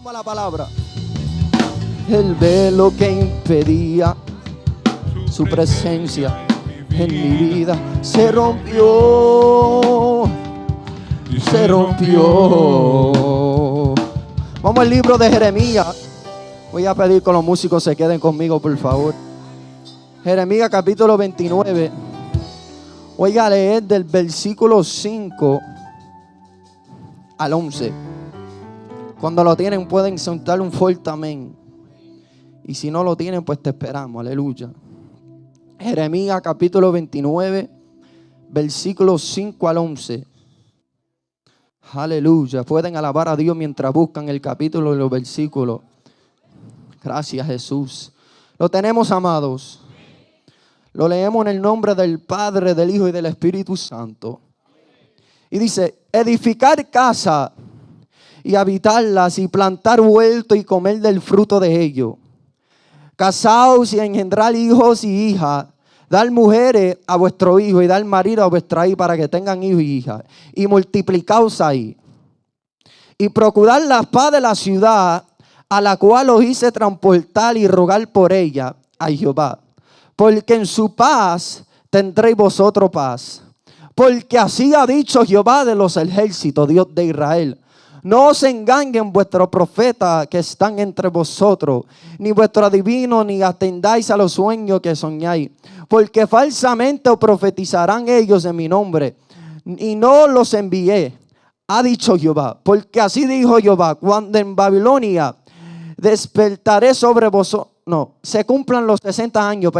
para la palabra. El velo que impedía su presencia en mi vida se rompió. Se rompió. Vamos al libro de Jeremías. Voy a pedir que los músicos se queden conmigo, por favor. Jeremías capítulo 29. Voy a leer del versículo 5 al 11. Cuando lo tienen pueden soltar un fuerte amén. Y si no lo tienen, pues te esperamos. Aleluya. Jeremías capítulo 29, versículos 5 al 11. Aleluya. Pueden alabar a Dios mientras buscan el capítulo y los versículos. Gracias, Jesús. Lo tenemos, amados. Lo leemos en el nombre del Padre, del Hijo y del Espíritu Santo. Y dice: edificar casa y habitarlas, y plantar huerto y comer del fruto de ello. Casaos y engendrar hijos y hijas. Dar mujeres a vuestro hijo y dar marido a vuestra hija para que tengan hijos y hijas. Y multiplicaos ahí. Y procurar la paz de la ciudad, a la cual os hice transportar y rogar por ella a Jehová. Porque en su paz tendréis vosotros paz. Porque así ha dicho Jehová de los ejércitos, Dios de Israel: no os engañen vuestros profetas que están entre vosotros, ni vuestros adivinos, ni atendáis a los sueños que soñáis. Porque falsamente os profetizarán ellos en mi nombre, y no los envié, ha dicho Jehová. Porque así dijo Jehová: cuando en Babilonia despertaré sobre vosotros, se cumplan los 60 años,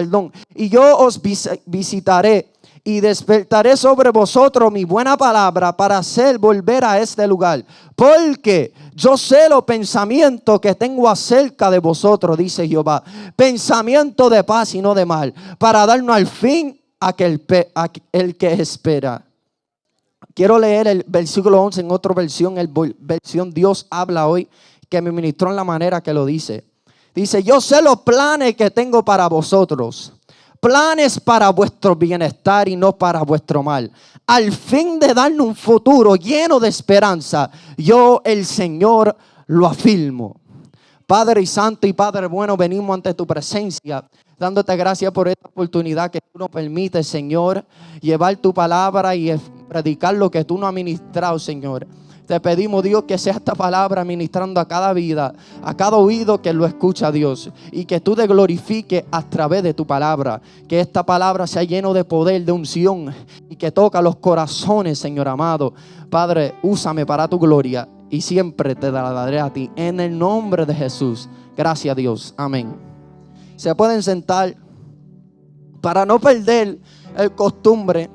y yo os visitaré y despertaré sobre vosotros mi buena palabra para hacer volver a este lugar. Porque yo sé los pensamientos que tengo acerca de vosotros, dice Jehová. Pensamiento de paz y no de mal, para darnos al fin el que espera. Quiero leer el versículo 11 en otra versión, versión Dios habla hoy, que me ministró en la manera que lo dice. Dice: yo sé los planes que tengo para vosotros, planes para vuestro bienestar y no para vuestro mal, al fin de darnos un futuro lleno de esperanza. Yo, el Señor, lo afirmo. Padre Santo y Padre bueno, venimos ante tu presencia, dándote gracias por esta oportunidad que tú nos permites, Señor, llevar tu palabra y predicar lo que tú nos has ministrado, Señor. Te pedimos, Dios, que sea esta palabra ministrando a cada vida, a cada oído que lo escucha, Dios. Y que tú te glorifiques a través de tu palabra. Que esta palabra sea lleno de poder, de unción. Y que toca los corazones, Señor amado. Padre, úsame para tu gloria. Y siempre te la daré a ti. En el nombre de Jesús. Gracias, Dios. Amén. Se pueden sentar. Para no perder el costumbre,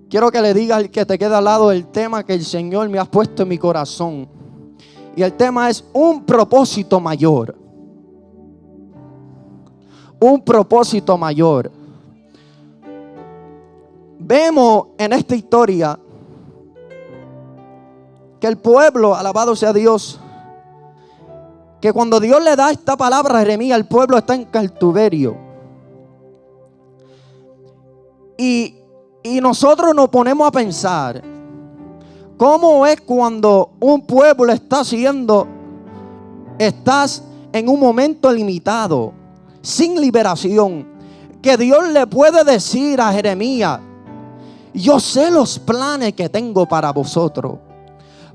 quiero que le diga al que te queda al lado el tema que el Señor me ha puesto en mi corazón. Y el tema es un propósito mayor. Un propósito mayor. Vemos en esta historia que el pueblo, alabado sea Dios, que cuando Dios le da esta palabra a Jeremías, el pueblo está en cautiverio. Y nosotros nos ponemos a pensar, ¿cómo es cuando un pueblo estás en un momento limitado, sin liberación, que Dios le puede decir a Jeremías: yo sé los planes que tengo para vosotros,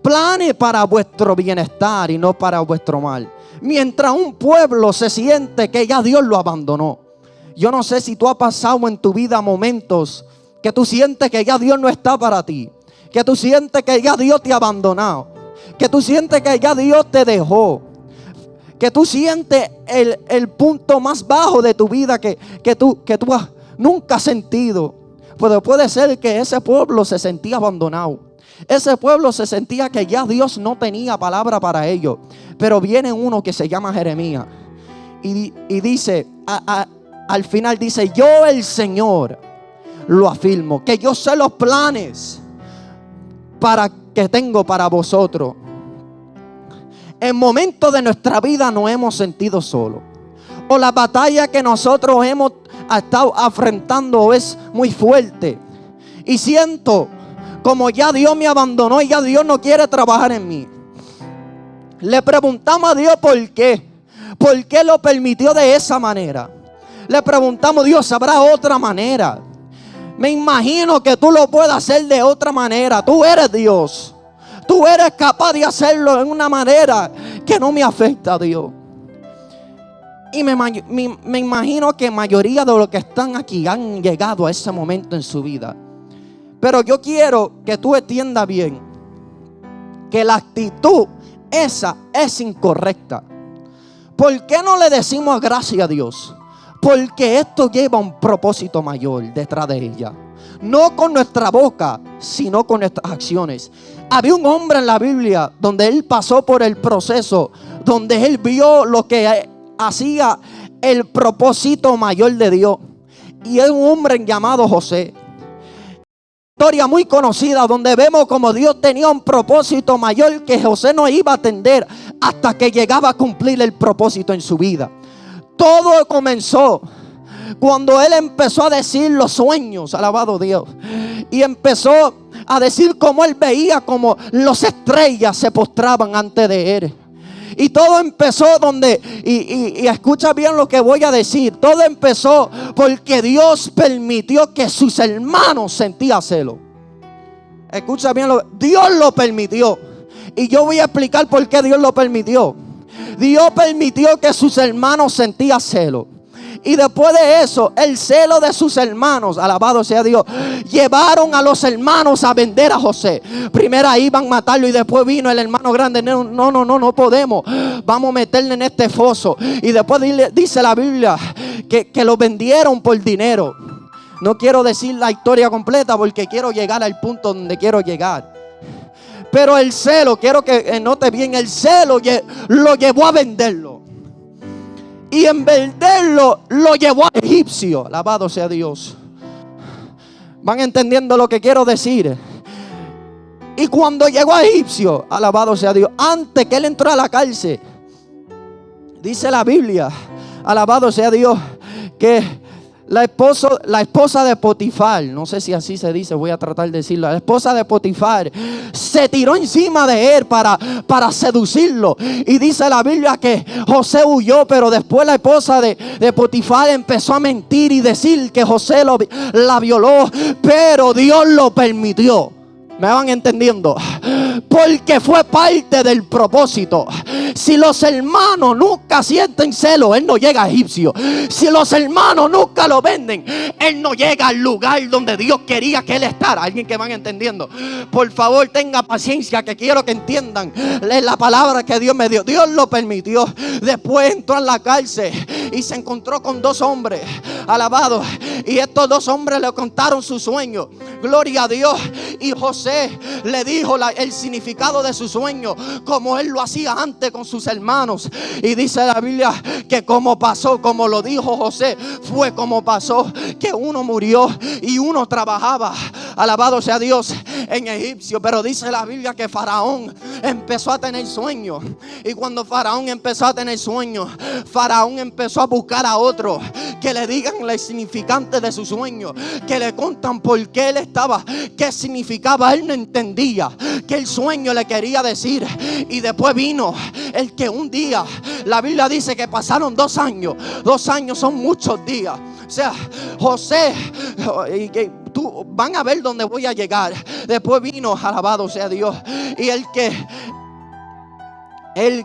planes para vuestro bienestar y no para vuestro mal? Mientras un pueblo se siente que ya Dios lo abandonó. Yo no sé si tú has pasado en tu vida momentos que tú sientes que ya Dios no está para ti, que tú sientes que ya Dios te ha abandonado, que tú sientes que ya Dios te dejó, que tú sientes el punto más bajo de tu vida que tú nunca has sentido. Pero puede ser que ese pueblo se sentía abandonado. Ese pueblo se sentía que ya Dios no tenía palabra para ellos. Pero viene uno que se llama Jeremías y dice, al final dice: yo, el Señor, lo afirmo, que yo sé los planes que tengo para vosotros. En momentos de nuestra vida nos hemos sentido solos, o la batalla que nosotros hemos estado afrontando es muy fuerte, y siento como ya Dios me abandonó y ya Dios no quiere trabajar en mí. Le preguntamos a Dios por qué. ¿Por qué lo permitió de esa manera? Le preguntamos, Dios, ¿habrá otra manera? Me imagino que tú lo puedes hacer de otra manera. Tú eres Dios. Tú eres capaz de hacerlo en una manera que no me afecta a Dios. Y me imagino que mayoría de los que están aquí han llegado a ese momento en su vida. Pero yo quiero que tú entiendas bien que la actitud esa es incorrecta. ¿Por qué no le decimos gracias a Dios? Porque esto lleva un propósito mayor detrás de ella. No con nuestra boca, sino con nuestras acciones. Había un hombre en la Biblia donde él pasó por el proceso, donde él vio lo que hacía el propósito mayor de Dios. Y es un hombre llamado José. Historia muy conocida donde vemos como Dios tenía un propósito mayor que José no iba a atender hasta que llegaba a cumplir el propósito en su vida. Todo comenzó cuando él empezó a decir los sueños, alabado Dios, y empezó a decir cómo él veía como las estrellas se postraban ante de él. Y todo empezó donde, y escucha bien lo que voy a decir, todo empezó porque Dios permitió que sus hermanos sentían celo. Escucha bien, Dios lo permitió. Y yo voy a explicar por qué Dios lo permitió. Dios permitió que sus hermanos sentían celo. Y después de eso, el celo de sus hermanos, alabado sea Dios, llevaron a los hermanos a vender a José. Primero iban a matarlo y después vino el hermano grande. No podemos. Vamos a meterle en este foso. Y después dice la Biblia que lo vendieron por dinero. No quiero decir la historia completa porque quiero llegar al punto donde quiero llegar. Pero el celo, quiero que note bien, el celo lo llevó a venderlo. Y en venderlo lo llevó a egipcio. Alabado sea Dios. ¿Van entendiendo lo que quiero decir? Y cuando llegó a egipcio, alabado sea Dios, antes que él entró a la cárcel, dice la Biblia, alabado sea Dios, que la esposa de Potifar, no sé si así se dice, voy a tratar de decirlo. La esposa de Potifar se tiró encima de él para seducirlo. Y dice la Biblia que José huyó, pero después la esposa de Potifar empezó a mentir y decir que José la violó, pero Dios lo permitió. ¿Me van entendiendo? Porque fue parte del propósito. Si los hermanos nunca sienten celo, él no llega a egipcio. Si los hermanos nunca lo venden, él no llega al lugar donde Dios quería que él estar. Alguien que van entendiendo. Por favor, tenga paciencia, que quiero que entiendan la palabra que Dios me dio. Dios lo permitió. Después entró en la cárcel y se encontró con dos hombres, alabados. Y estos dos hombres le contaron su sueño. Gloria a Dios. Y José le dijo el significado de su sueño, como él lo hacía antes con sus hermanos. Y dice la Biblia que como pasó, como lo dijo José, fue como pasó, que uno murió y uno trabajaba, alabado sea Dios, en egipcio. Pero dice la Biblia que Faraón empezó a tener sueños. Y cuando Faraón empezó a tener sueños, Faraón empezó a buscar a otro que le digan el significante de su sueño, que le contan por qué él estaba, qué significaba. Él no entendía que el sueño le quería decir. Y después vino el que un día, la Biblia dice que pasaron 2 años. 2 años son muchos días. O sea, José, tú van a ver dónde voy a llegar. Después vino, alabado sea Dios, y el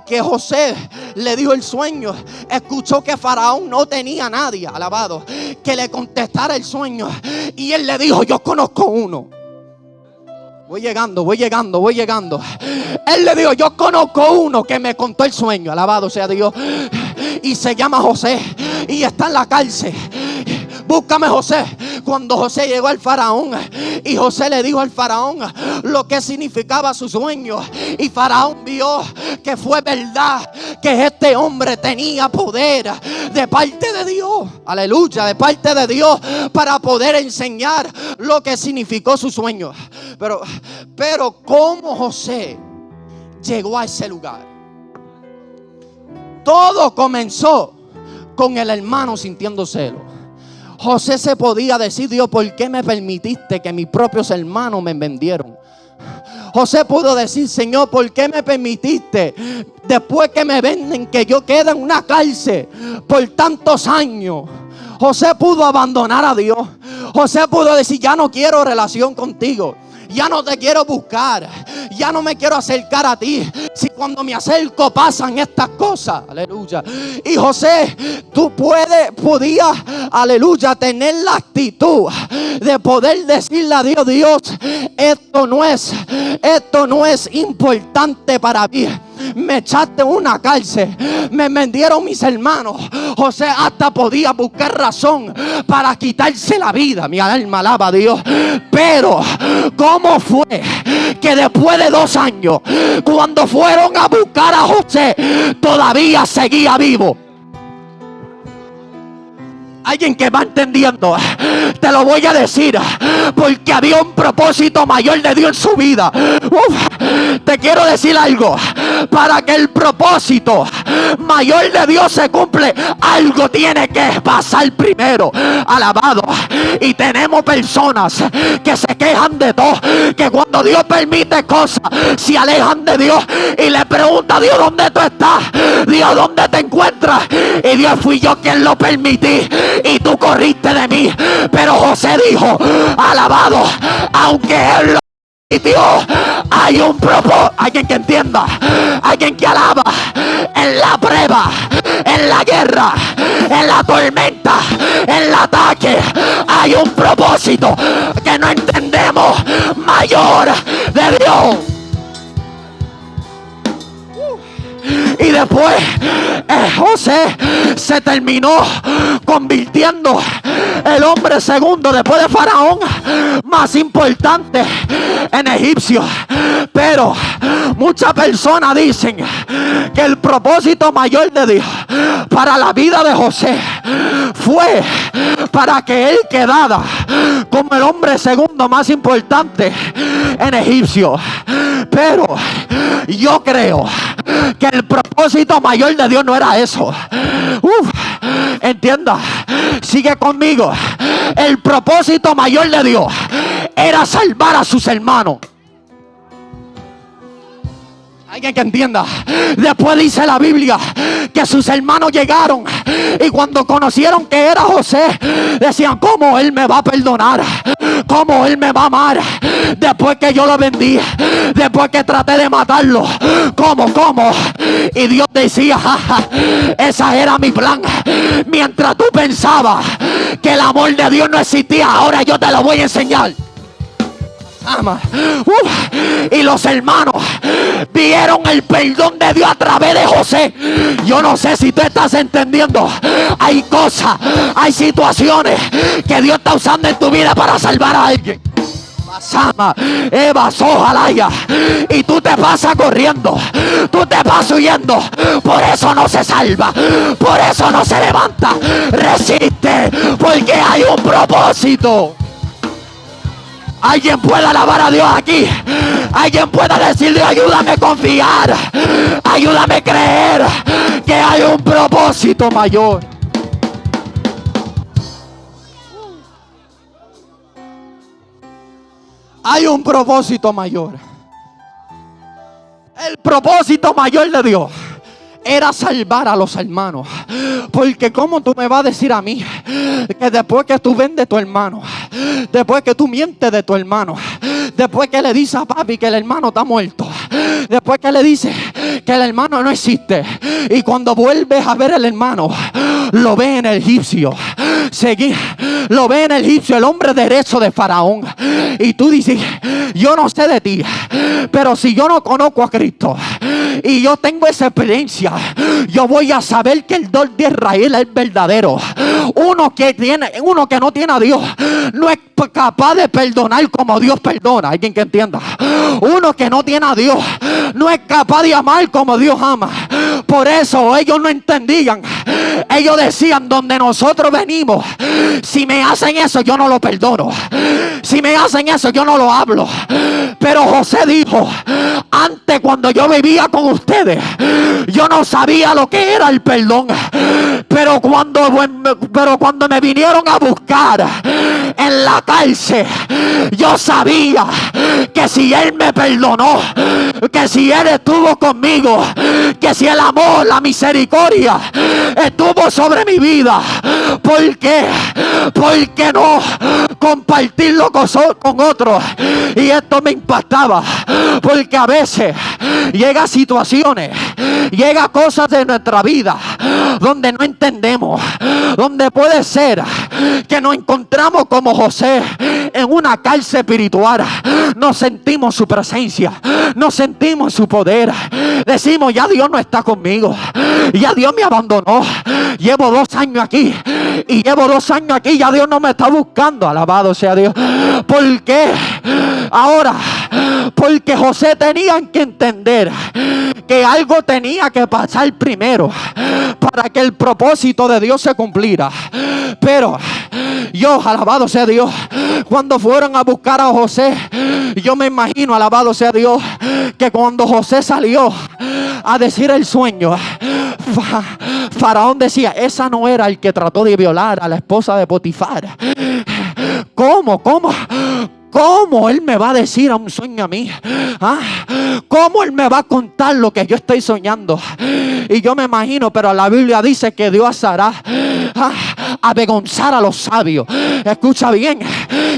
que José le dijo el sueño, escuchó que Faraón no tenía nadie, alabado, que le contestara el sueño. Y él le dijo: yo conozco uno. Voy llegando. Él le dijo: yo conozco uno que me contó el sueño, alabado sea Dios, y se llama José y está en la cárcel. Búscame José. Cuando José llegó al Faraón, y José le dijo al Faraón lo que significaba su sueño, y Faraón vio que fue verdad, que este hombre tenía poder de parte de Dios, aleluya, de parte de Dios, para poder enseñar lo que significó su sueño. Pero ¿cómo José llegó a ese lugar? Todo comenzó con el hermano sintiendo celo. José se podía decir: Dios, ¿por qué me permitiste que mis propios hermanos me vendieron? José pudo decir: Señor, ¿por qué me permitiste, después que me venden, que yo quede en una cárcel por tantos años? José pudo abandonar a Dios. José pudo decir: ya no quiero relación contigo, ya no te quiero buscar, ya no me quiero acercar a ti. Si cuando me acerco pasan estas cosas, aleluya. Y José, tú podías, aleluya, tener la actitud de poder decirle a Dios: Dios, esto no es importante para mí. Me echaste en una cárcel, me vendieron mis hermanos. José hasta podía buscar razón para quitarse la vida. Mi alma alaba a Dios. Pero ¿cómo fue que después de 2 años, cuando fueron a buscar a José, todavía seguía vivo? Alguien que va entendiendo, te lo voy a decir, porque había un propósito mayor de Dios en su vida. Te quiero decir algo: para que el propósito mayor de Dios se cumple, algo tiene que pasar primero. Alabado. Y tenemos personas que se quejan de todo, que cuando Dios permite cosas, se alejan de Dios y le preguntan a Dios: ¿dónde tú estás? Dios, ¿dónde te encuentras? Y Dios: fui yo quien lo permití y tú corriste de mí. Pero José dijo: alabado, aunque él lo permitió, hay un propósito. Alguien que entienda, alguien que alaba. En la prueba, en la guerra, en la tormenta, en el ataque, hay un propósito que no entendemos, mayor de Dios. Y después José se terminó convirtiendo el hombre segundo después de Faraón más importante en Egipcio. Pero muchas personas dicen que el propósito mayor de Dios para la vida de José fue para que él quedara como el hombre segundo más importante en Egipcio. Pero yo creo que el propósito mayor de Dios no era eso. Entienda, sigue conmigo. El propósito mayor de Dios era salvar a sus hermanos. Alguien que entienda. Después dice la Biblia que sus hermanos llegaron y cuando conocieron que era José, decían: ¿cómo él me va a perdonar? ¿Cómo él me va a amar? Después que yo lo vendí, después que traté de matarlo, ¿cómo? Y Dios decía: esa era mi plan. Mientras tú pensabas que el amor de Dios no existía, ahora yo te lo voy a enseñar. Y los hermanos vieron el perdón de Dios a través de José. Yo no sé si tú estás entendiendo. Hay cosas, hay situaciones que Dios está usando en tu vida para salvar a alguien. Y tú te pasas corriendo, tú te pasas huyendo. Por eso no se salva, por eso no se levanta. Resiste, porque hay un propósito. Alguien puede alabar a Dios aquí. Alguien puede decirle: ayúdame a confiar, ayúdame a creer que hay un propósito mayor. Hay un propósito mayor. El propósito mayor de Dios era salvar a los hermanos. Porque ¿cómo tú me vas a decir a mí que después que tú vendes a tu hermano, después que tú mientes de tu hermano, después que le dices a papi que el hermano está muerto, después que le dices que el hermano no existe, y cuando vuelves a ver al hermano, lo ve en el egipcio, lo ve en el egipcio, el hombre derecho de Faraón, y tú dices: yo no sé de ti, pero si yo no conozco a Cristo y yo tengo esa experiencia, yo voy a saber que el Dios de Israel es verdadero. Uno que no tiene a Dios no es capaz de perdonar como Dios perdona. Alguien que entienda. Uno que no tiene a Dios no es capaz de amar como Dios ama. Por eso ellos no entendían Ellos decían: donde nosotros venimos, si me hacen eso yo no lo perdono, si me hacen eso yo no lo hablo. Pero José dijo: antes, cuando yo vivía con ustedes, yo no sabía lo que era el perdón, pero cuando me vinieron a buscar en la cárcel, yo sabía que si Él me perdonó, que si Él estuvo conmigo, que si el amor, la misericordia estuvo sobre mi vida, ¿por qué? ¿Por qué no compartirlo con otros? Y esto me impactaba, porque a veces llega situaciones, llega cosas de nuestra vida donde no entendemos, donde puede ser que nos encontramos como José en una cárcel espiritual. Nos sentimos su presencia, nos sentimos su poder. Decimos: ya Dios no está conmigo, ya Dios me abandonó. Llevo 2 años aquí y llevo 2 años aquí, ya Dios no me está buscando. Alabado sea Dios. ¿Por qué? Ahora, porque José tenía que entender que algo tenía que pasar primero para que el propósito de Dios se cumpliera. Pero yo, alabado sea Dios, cuando fueron a buscar a José, yo me imagino, alabado sea Dios, que cuando José salió a decir el sueño, Faraón decía: esa no era el que trató de violar a la esposa de Potifar. ¿Cómo Él me va a decir a un sueño a mí? ¿Cómo Él me va a contar lo que yo estoy soñando? Y yo me imagino, pero la Biblia dice que Dios hará avergonzar a los sabios. Escucha bien.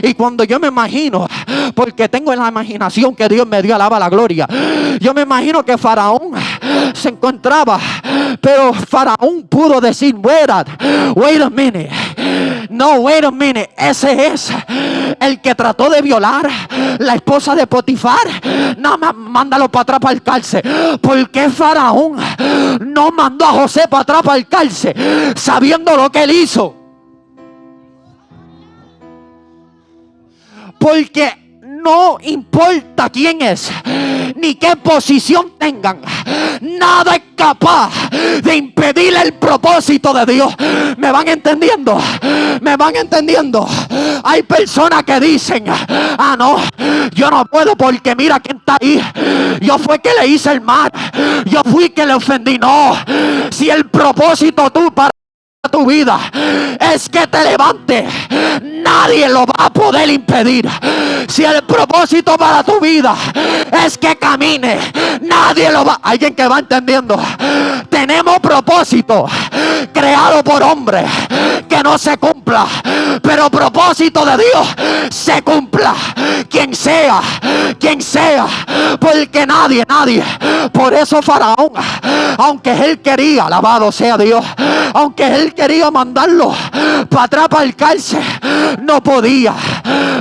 Y cuando yo me imagino, porque tengo en la imaginación que Dios me dio, alaba la gloria, yo me imagino que Faraón se encontraba, pero Faraón pudo decir: wait a minute. No, wait a minute. Ese es el que trató de violar la esposa de Potifar. No, mándalo para atrás para el cárcel. ¿Por qué Faraón no mandó a José para atrás para el cárcel, sabiendo lo que él hizo? Porque no importa quién es, ni qué posición tengan, nada es capaz de impedir el propósito de Dios. ¿Me van entendiendo? ¿Me van entendiendo? Hay personas que dicen: no, yo no puedo porque mira quién está ahí. Yo fui que le hice el mal, yo fui que le ofendí. No, si el propósito para tu vida es que te levantes, nadie lo va a poder impedir. Si el propósito para tu vida es que camine, nadie lo va. Alguien que va entendiendo. Tenemos propósito creado por hombres que no se cumpla, pero propósito de Dios se cumpla, quien sea, porque nadie. Por eso Faraón, aunque él quería, alabado sea Dios, aunque él quería mandarlo para atrás para el cárcel, no podía.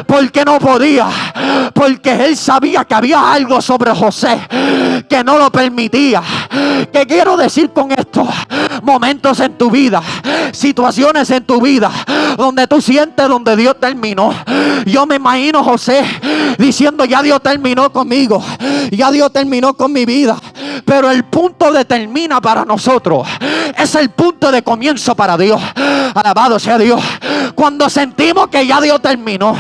¿Por qué no podía? Porque él sabía que había algo sobre José que no lo permitía. ¿Qué quiero decir con esto? Momentos en tu vida, situaciones en tu vida donde tú sientes donde Dios terminó. Yo me imagino José diciendo: ya Dios terminó conmigo, ya Dios terminó con mi vida. Pero el punto de termina para nosotros es el punto de comienzo para Dios. Alabado sea Dios. Cuando sentimos que ya Dios terminó,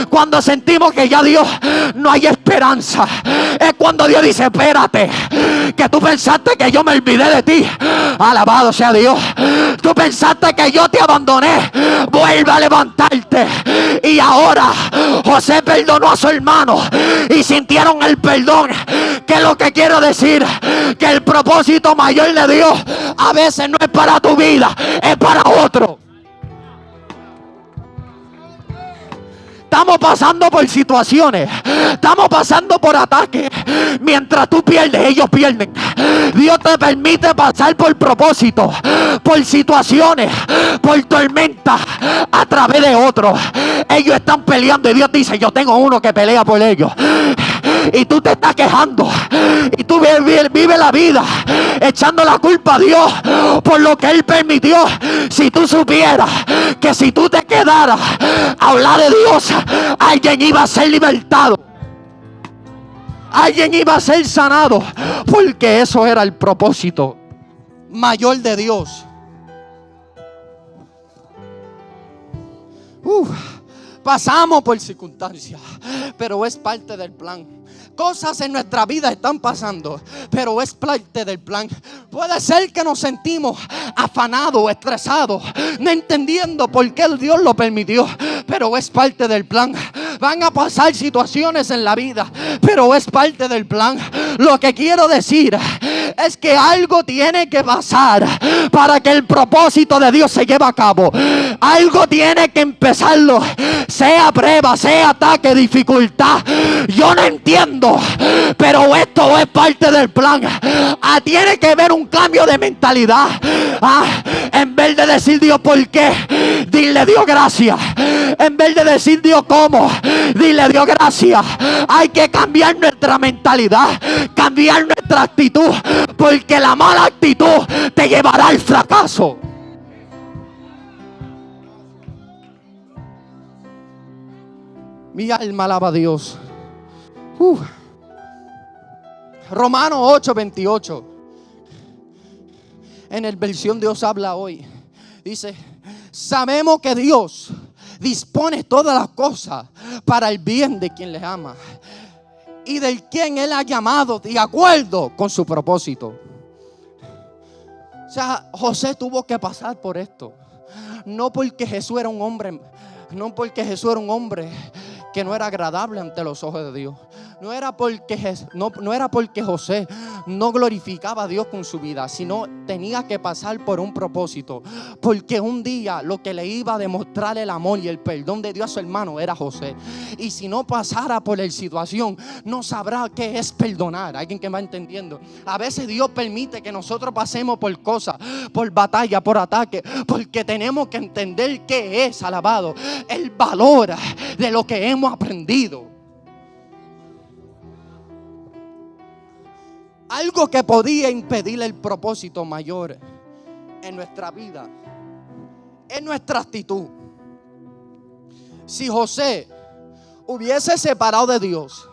cuando sentimos que ya Dios no hay esperanza, es cuando Dios dice: espérate, que tú pensaste que yo me olvidé de ti. Alabado sea Dios. Tú pensaste que yo te abandoné. Vuelve a levantarte. Y ahora José perdonó a su hermano y sintieron el perdón. ¿Qué es lo que quiero decir? Que el propósito mayor de Dios a veces no es para tu vida, es para otro. Estamos pasando por situaciones, estamos pasando por ataques. Mientras tú pierdes, ellos pierden. Dios te permite pasar por propósitos, por situaciones, por tormentas, a través de otros. Ellos están peleando y Dios dice: yo tengo uno que pelea por ellos. Y tú te estás quejando y tú vives la vida echando la culpa a Dios por lo que Él permitió. Si tú supieras que si tú te quedaras a hablar de Dios, alguien iba a ser libertado, alguien iba a ser sanado, porque eso era el propósito mayor de Dios. Pasamos por circunstancias, pero es parte del plan. Cosas en nuestra vida están pasando, pero es parte del plan. Puede ser que nos sentimos afanados, estresados, no entendiendo por qué Dios lo permitió, pero es parte del plan. Van a pasar situaciones en la vida, pero es parte del plan. Lo que quiero decir es que algo tiene que pasar para que el propósito de Dios se lleve a cabo. Algo tiene que empezarlo, sea prueba, sea ataque, dificultad. Yo no entiendo, pero esto es parte del plan. Tiene que haber un cambio de mentalidad. En vez de decir Dios por qué, dile Dios gracias. En vez de decir Dios cómo, dile Dios gracias. Hay que cambiar nuestra mentalidad, cambiar nuestra actitud, porque la mala actitud te llevará al fracaso. Mi alma alaba a Dios. Romanos 8:28. En el versión Dios habla hoy. Dice: sabemos que Dios dispone todas las cosas para el bien de quien les ama y del quien Él ha llamado de acuerdo con su propósito. O sea, José tuvo que pasar por esto. No porque Jesús era un hombre, que no era agradable ante los ojos de Dios. No era porque José no glorificaba a Dios con su vida, sino tenía que pasar por un propósito. Porque un día lo que le iba a demostrar el amor y el perdón de Dios a su hermano era José. Y si no pasara por la situación, no sabrá qué es perdonar. Alguien que va entendiendo. A veces Dios permite que nosotros pasemos por cosas, por batalla, por ataque, porque tenemos que entender qué es, alabado, el valor de lo que hemos aprendido. Algo que podía impedir el propósito mayor en nuestra vida es nuestra actitud. Si José hubiese separado de Dios,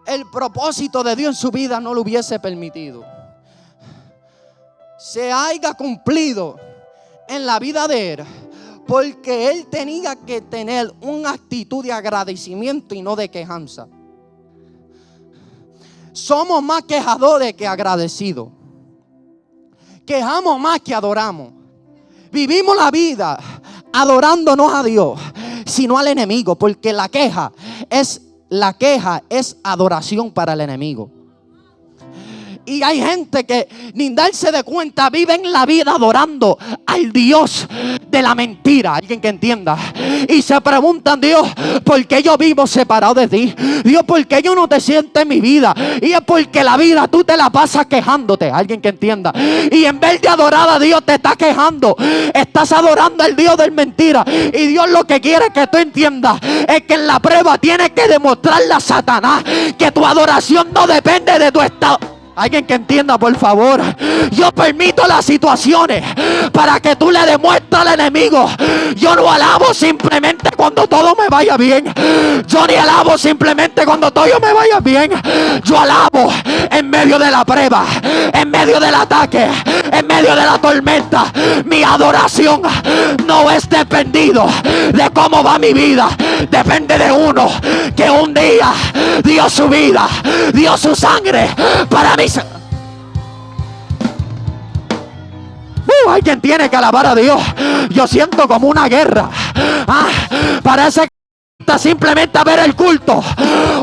el propósito de Dios en su vida no lo hubiese permitido. Se haya cumplido en la vida de él, porque él tenía que tener una actitud de agradecimiento y no de quejanza. Somos más quejadores que agradecidos. Quejamos más que adoramos. Vivimos la vida adorándonos a Dios, sino al enemigo, porque la queja es adoración para el enemigo. Y hay gente que ni darse de cuenta viven la vida adorando al Dios de la mentira. Alguien que entienda. Y se preguntan: Dios, ¿por qué yo vivo separado de ti? Dios, ¿por qué yo no te siento en mi vida? Y es porque la vida tú te la pasas quejándote. Alguien que entienda. Y en vez de adorar a Dios te estás quejando. Estás adorando al Dios de mentira. Y Dios lo que quiere que tú entiendas es que en la prueba tienes que demostrarle a Satanás que tu adoración no depende de tu estado. Alguien que entienda, por favor. Yo permito las situaciones para que tú le demuestres al enemigo: yo no alabo simplemente cuando todo me vaya bien. Yo ni alabo simplemente cuando todo me vaya bien. Yo alabo en medio de la prueba, en medio del ataque, en medio de la tormenta. Mi adoración no es dependido de cómo va mi vida. Depende de uno que un día dio su vida, dio su sangre para mí. Alguien tiene que alabar a Dios. Yo siento como una guerra. Parece que simplemente a ver el culto,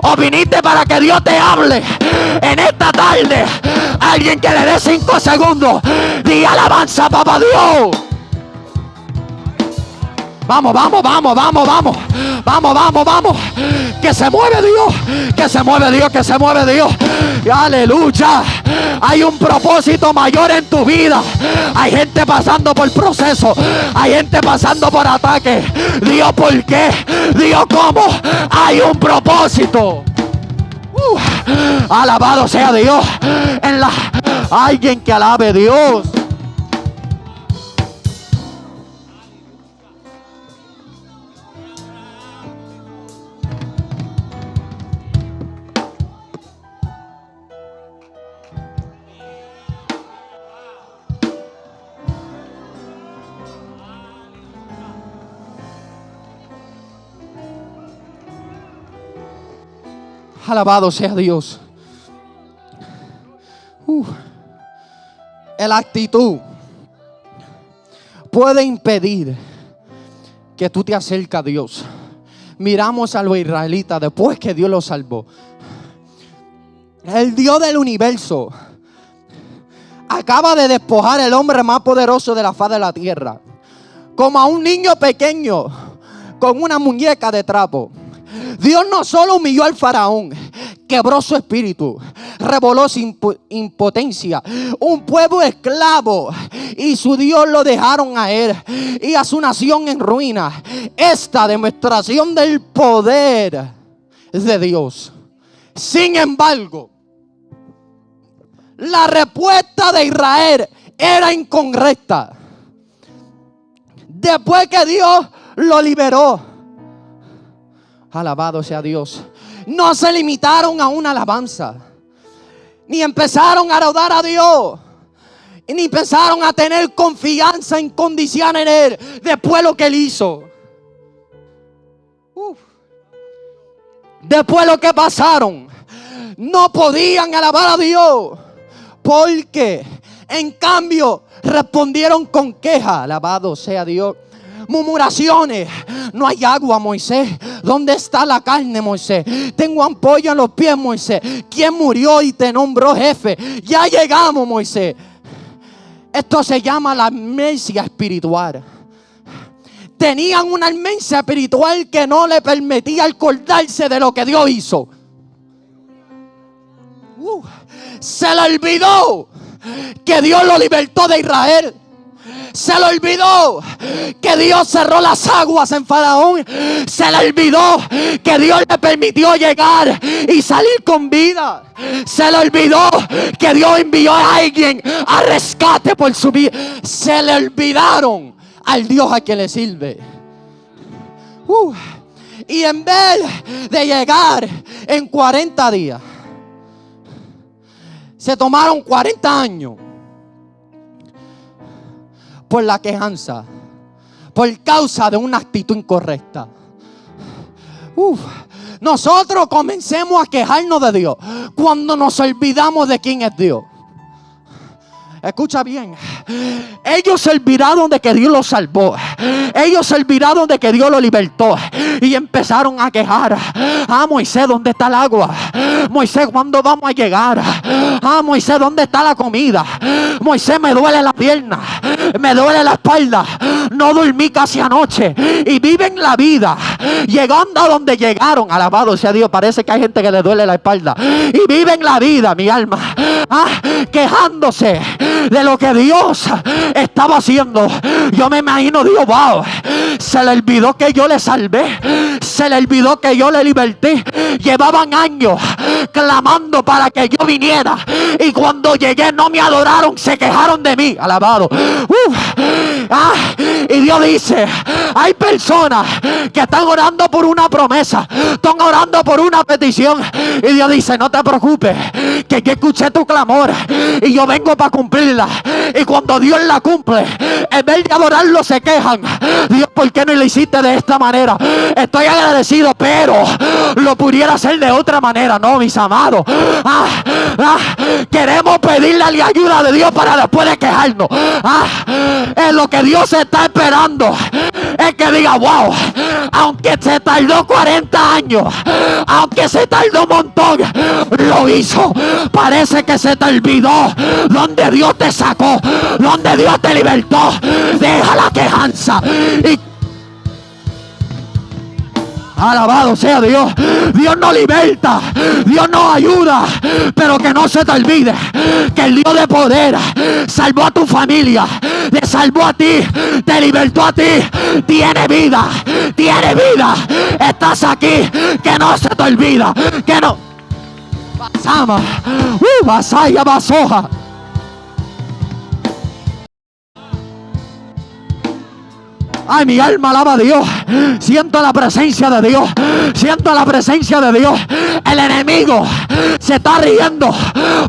o viniste para que Dios te hable en esta tarde. Alguien que le dé 5 segundos. Di alabanza, papá Dios. Vamos, vamos, vamos, vamos, vamos. Vamos, vamos, vamos. Que se mueve Dios. Que se mueve Dios, que se mueve Dios. Aleluya. Hay un propósito mayor en tu vida. Hay gente pasando por proceso. Hay gente pasando por ataque. Dios, ¿por qué? Dios, ¿cómo? Hay un propósito. Alabado sea Dios. Alguien que alabe a Dios. Alabado sea Dios. La actitud puede impedir que tú te acerques a Dios. Miramos a los israelitas después que Dios los salvó. El Dios del universo acaba de despojar al hombre más poderoso de la faz de la tierra, como a un niño pequeño con una muñeca de trapo. Dios no solo humilló al faraón, quebró su espíritu, reveló su impotencia. Un pueblo esclavo y su Dios lo dejaron a él y a su nación en ruina. Esta demostración del poder de Dios. Sin embargo, la respuesta de Israel era incorrecta. Después que Dios lo liberó, alabado sea Dios, no se limitaron a una alabanza, ni empezaron a adorar a Dios, ni empezaron a tener confianza incondicional en Él después lo que Él hizo. Después lo que pasaron, no podían alabar a Dios, porque en cambio respondieron con queja. Alabado sea Dios. Murmuraciones. No hay agua, Moisés. ¿Dónde está la carne, Moisés? Tengo ampollo en los pies, Moisés. ¿Quién murió y te nombró jefe? Ya llegamos, Moisés. Esto se llama la amnesia espiritual. Tenían una amnesia espiritual que no le permitía acordarse de lo que Dios hizo. Se le olvidó que Dios lo libertó de Israel. Se le olvidó que Dios cerró las aguas en Faraón. Se le olvidó que Dios le permitió llegar y salir con vida. Se le olvidó que Dios envió a alguien a rescate por su vida. Se le olvidaron al Dios a quien le sirve. Y en vez de llegar en 40 días, se tomaron 40 años por la quejanza, por causa de una actitud incorrecta. Nosotros comencemos a quejarnos de Dios cuando nos olvidamos de quién es Dios. Escucha bien. Ellos se olvidaron de que Dios los salvó. Ellos se olvidaron de que Dios los libertó. Y empezaron a quejar. Moisés, ¿dónde está el agua? Moisés, ¿cuándo vamos a llegar? Moisés, ¿dónde está la comida? Moisés, me duele la pierna, me duele la espalda. No dormí casi anoche. Y viven la vida llegando a donde llegaron. Alabado sea Dios. Parece que hay gente que le duele la espalda. Y viven la vida, mi alma, quejándose de lo que Dios estaba haciendo. Yo me imagino, Dios, wow, se le olvidó que yo le salvé, se le olvidó que yo le liberté. Llevaban años clamando para que yo viniera, y cuando llegué no me adoraron, se quejaron de mí. Alabado. Y Dios dice, hay personas que están orando por una promesa, están orando por una petición, y Dios dice, no te preocupes, que yo escuché tu clamor y yo vengo para cumplirla. Y cuando Dios la cumple, en vez de adorarlo se quejan. Dios, ¿por qué no lo hiciste de esta manera? Estoy agradecido, pero lo pudiera hacer de otra manera. No, mis amados, queremos pedirle la ayuda de Dios para después de quejarnos. Es lo que Dios está esperando, es que diga, wow, aunque se tardó 40 años, aunque se tardó un montón, lo hizo. Parece que se te olvidó donde Dios te sacó, donde Dios te libertó. Deja la quejanza y alabado sea Dios. Dios nos liberta, Dios nos ayuda, pero que no se te olvide que el Dios de poder salvó a tu familia, te salvó a ti, te libertó a ti. Tiene vida, tiene vida. Estás aquí, que no se te olvida, que no. Basama, Basaya, Basoja. Ay, mi alma alaba a Dios. Siento la presencia de Dios. Siento la presencia de Dios. El enemigo se está riendo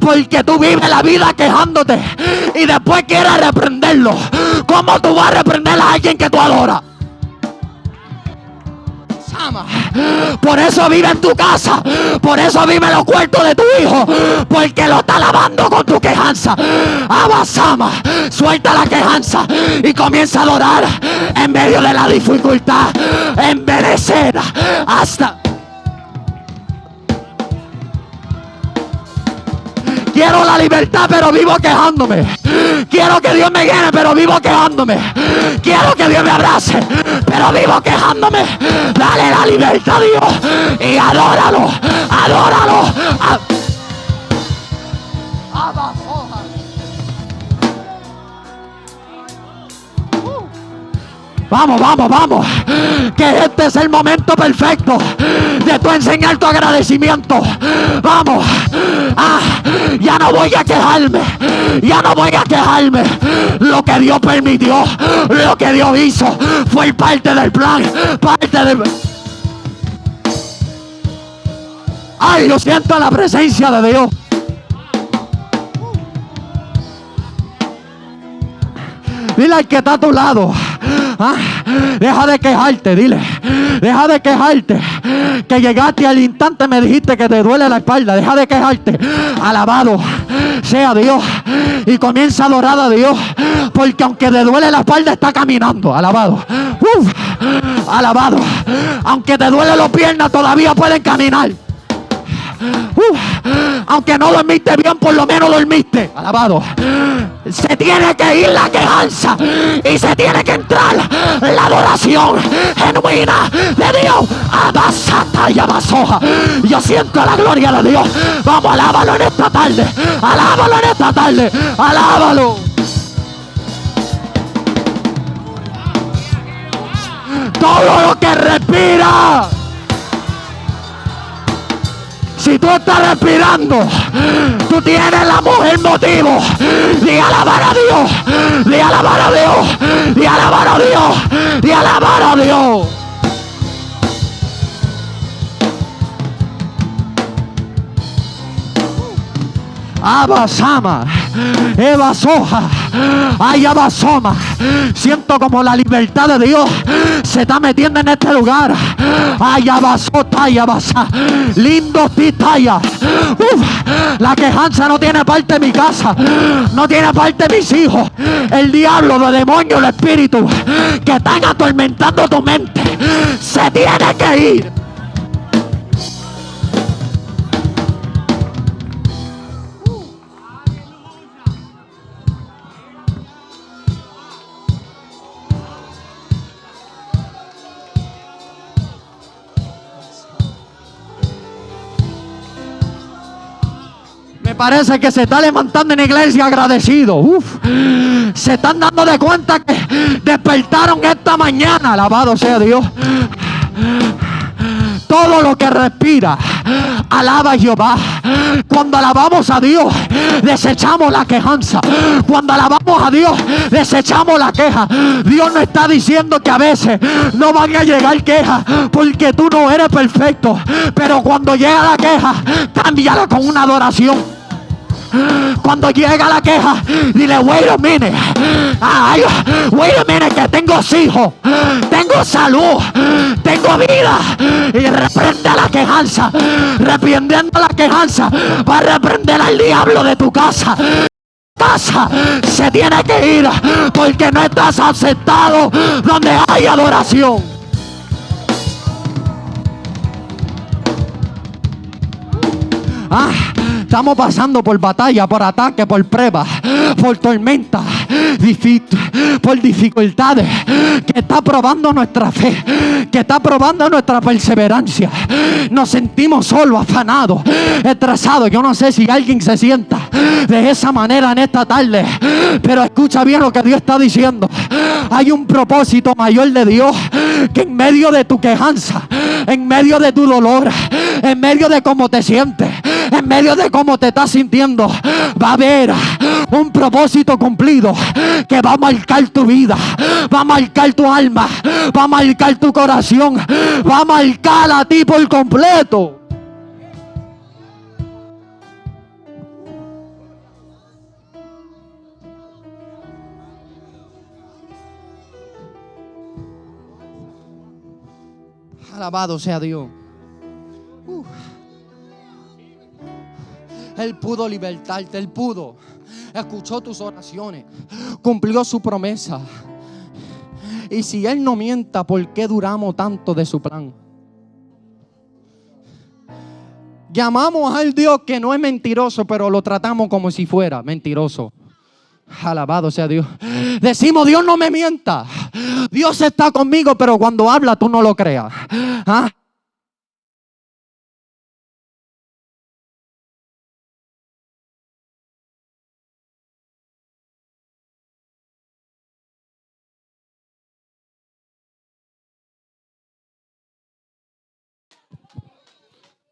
porque tú vives la vida quejándote y después quieres reprenderlo. ¿Cómo tú vas a reprender a alguien que tú adoras? Por eso vive en tu casa. Por eso vive en los cuartos de tu hijo. Porque lo está lavando con tu quejanza. Abasama, suelta la quejanza y comienza a adorar en medio de la dificultad. Envenecer hasta... Quiero la libertad, pero vivo quejándome. Quiero que Dios me llene, pero vivo quejándome. Quiero que Dios me abrace, pero vivo quejándome. Dale la libertad a Dios y adóralo. Adóralo. Vamos, vamos, vamos. Que este es el momento perfecto de tu enseñar tu agradecimiento. Vamos. Ya no voy a quejarme. Ya no voy a quejarme. Lo que Dios permitió, lo que Dios hizo, fue parte del plan. Parte del... Ay, yo siento la presencia de Dios. Dile al que está a tu lado, deja de quejarte, dile, deja de quejarte, que llegaste al instante, me dijiste que te duele la espalda, deja de quejarte. Alabado sea Dios y comienza a adorar a Dios, porque aunque te duele la espalda, está caminando. Alabado. Alabado. Aunque te duele las piernas, todavía pueden caminar. Aunque no dormiste bien, por lo menos dormiste. Alabado. Se tiene que ir la quejanza y se tiene que entrar la adoración genuina de Dios. Abasata y abasoja. Yo siento la gloria de Dios. Vamos, alábalo en esta tarde. Alábalo en esta tarde. Alábalo. Todo lo que respira. Si tú estás respirando, tú tienes la mujer motivo de alabar a Dios, de alabar a Dios, de alabar a Dios, de alabar a Dios. Abasama, Evasoja, Ayabasoma. Siento como la libertad de Dios se está metiendo en este lugar. Ayabasota, Ayabasa. Lindo titaya. La quejanza no tiene parte de mi casa, no tiene parte de mis hijos. El diablo, los demonios, el espíritu que están atormentando tu mente se tiene que ir. Me parece que se está levantando en la iglesia agradecido. Se están dando de cuenta que despertaron esta mañana. Alabado sea Dios. Todo lo que respira, alaba a Jehová. Cuando alabamos a Dios, desechamos la quejanza. Cuando alabamos a Dios, desechamos la queja. Dios no está diciendo que a veces no van a llegar quejas, porque tú no eres perfecto. Pero cuando llega la queja, cámbiala con una adoración. Cuando llega la queja, dile, wait a minute. Wait a minute, que tengo hijos, tengo salud, tengo vida. Y reprende la quejanza. Reprendiendo la quejanza, va a reprender al diablo de tu casa. Casa se tiene que ir, porque no estás aceptado donde hay adoración. Estamos pasando por batalla, por ataque, por pruebas, por tormentas, por dificultades que está probando nuestra fe, que está probando nuestra perseverancia. Nos sentimos solos, afanados, estresados. Yo no sé si alguien se sienta de esa manera en esta tarde, pero escucha bien lo que Dios está diciendo. Hay un propósito mayor de Dios, que en medio de tu quejanza, en medio de tu dolor, en medio de cómo te sientes, en medio de cómo te estás sintiendo, va a haber un propósito cumplido que va a marcar tu vida, va a marcar tu alma, va a marcar tu corazón, va a marcar a ti por completo. Alabado sea Dios. Él pudo libertarte, Él pudo. Escuchó tus oraciones, cumplió su promesa. Y si Él no mienta, ¿por qué duramos tanto de su plan? Llamamos al Dios que no es mentiroso, pero lo tratamos como si fuera mentiroso. Alabado sea Dios. Decimos, Dios no me mienta. Dios está conmigo, pero cuando habla tú no lo creas. ¿Ah?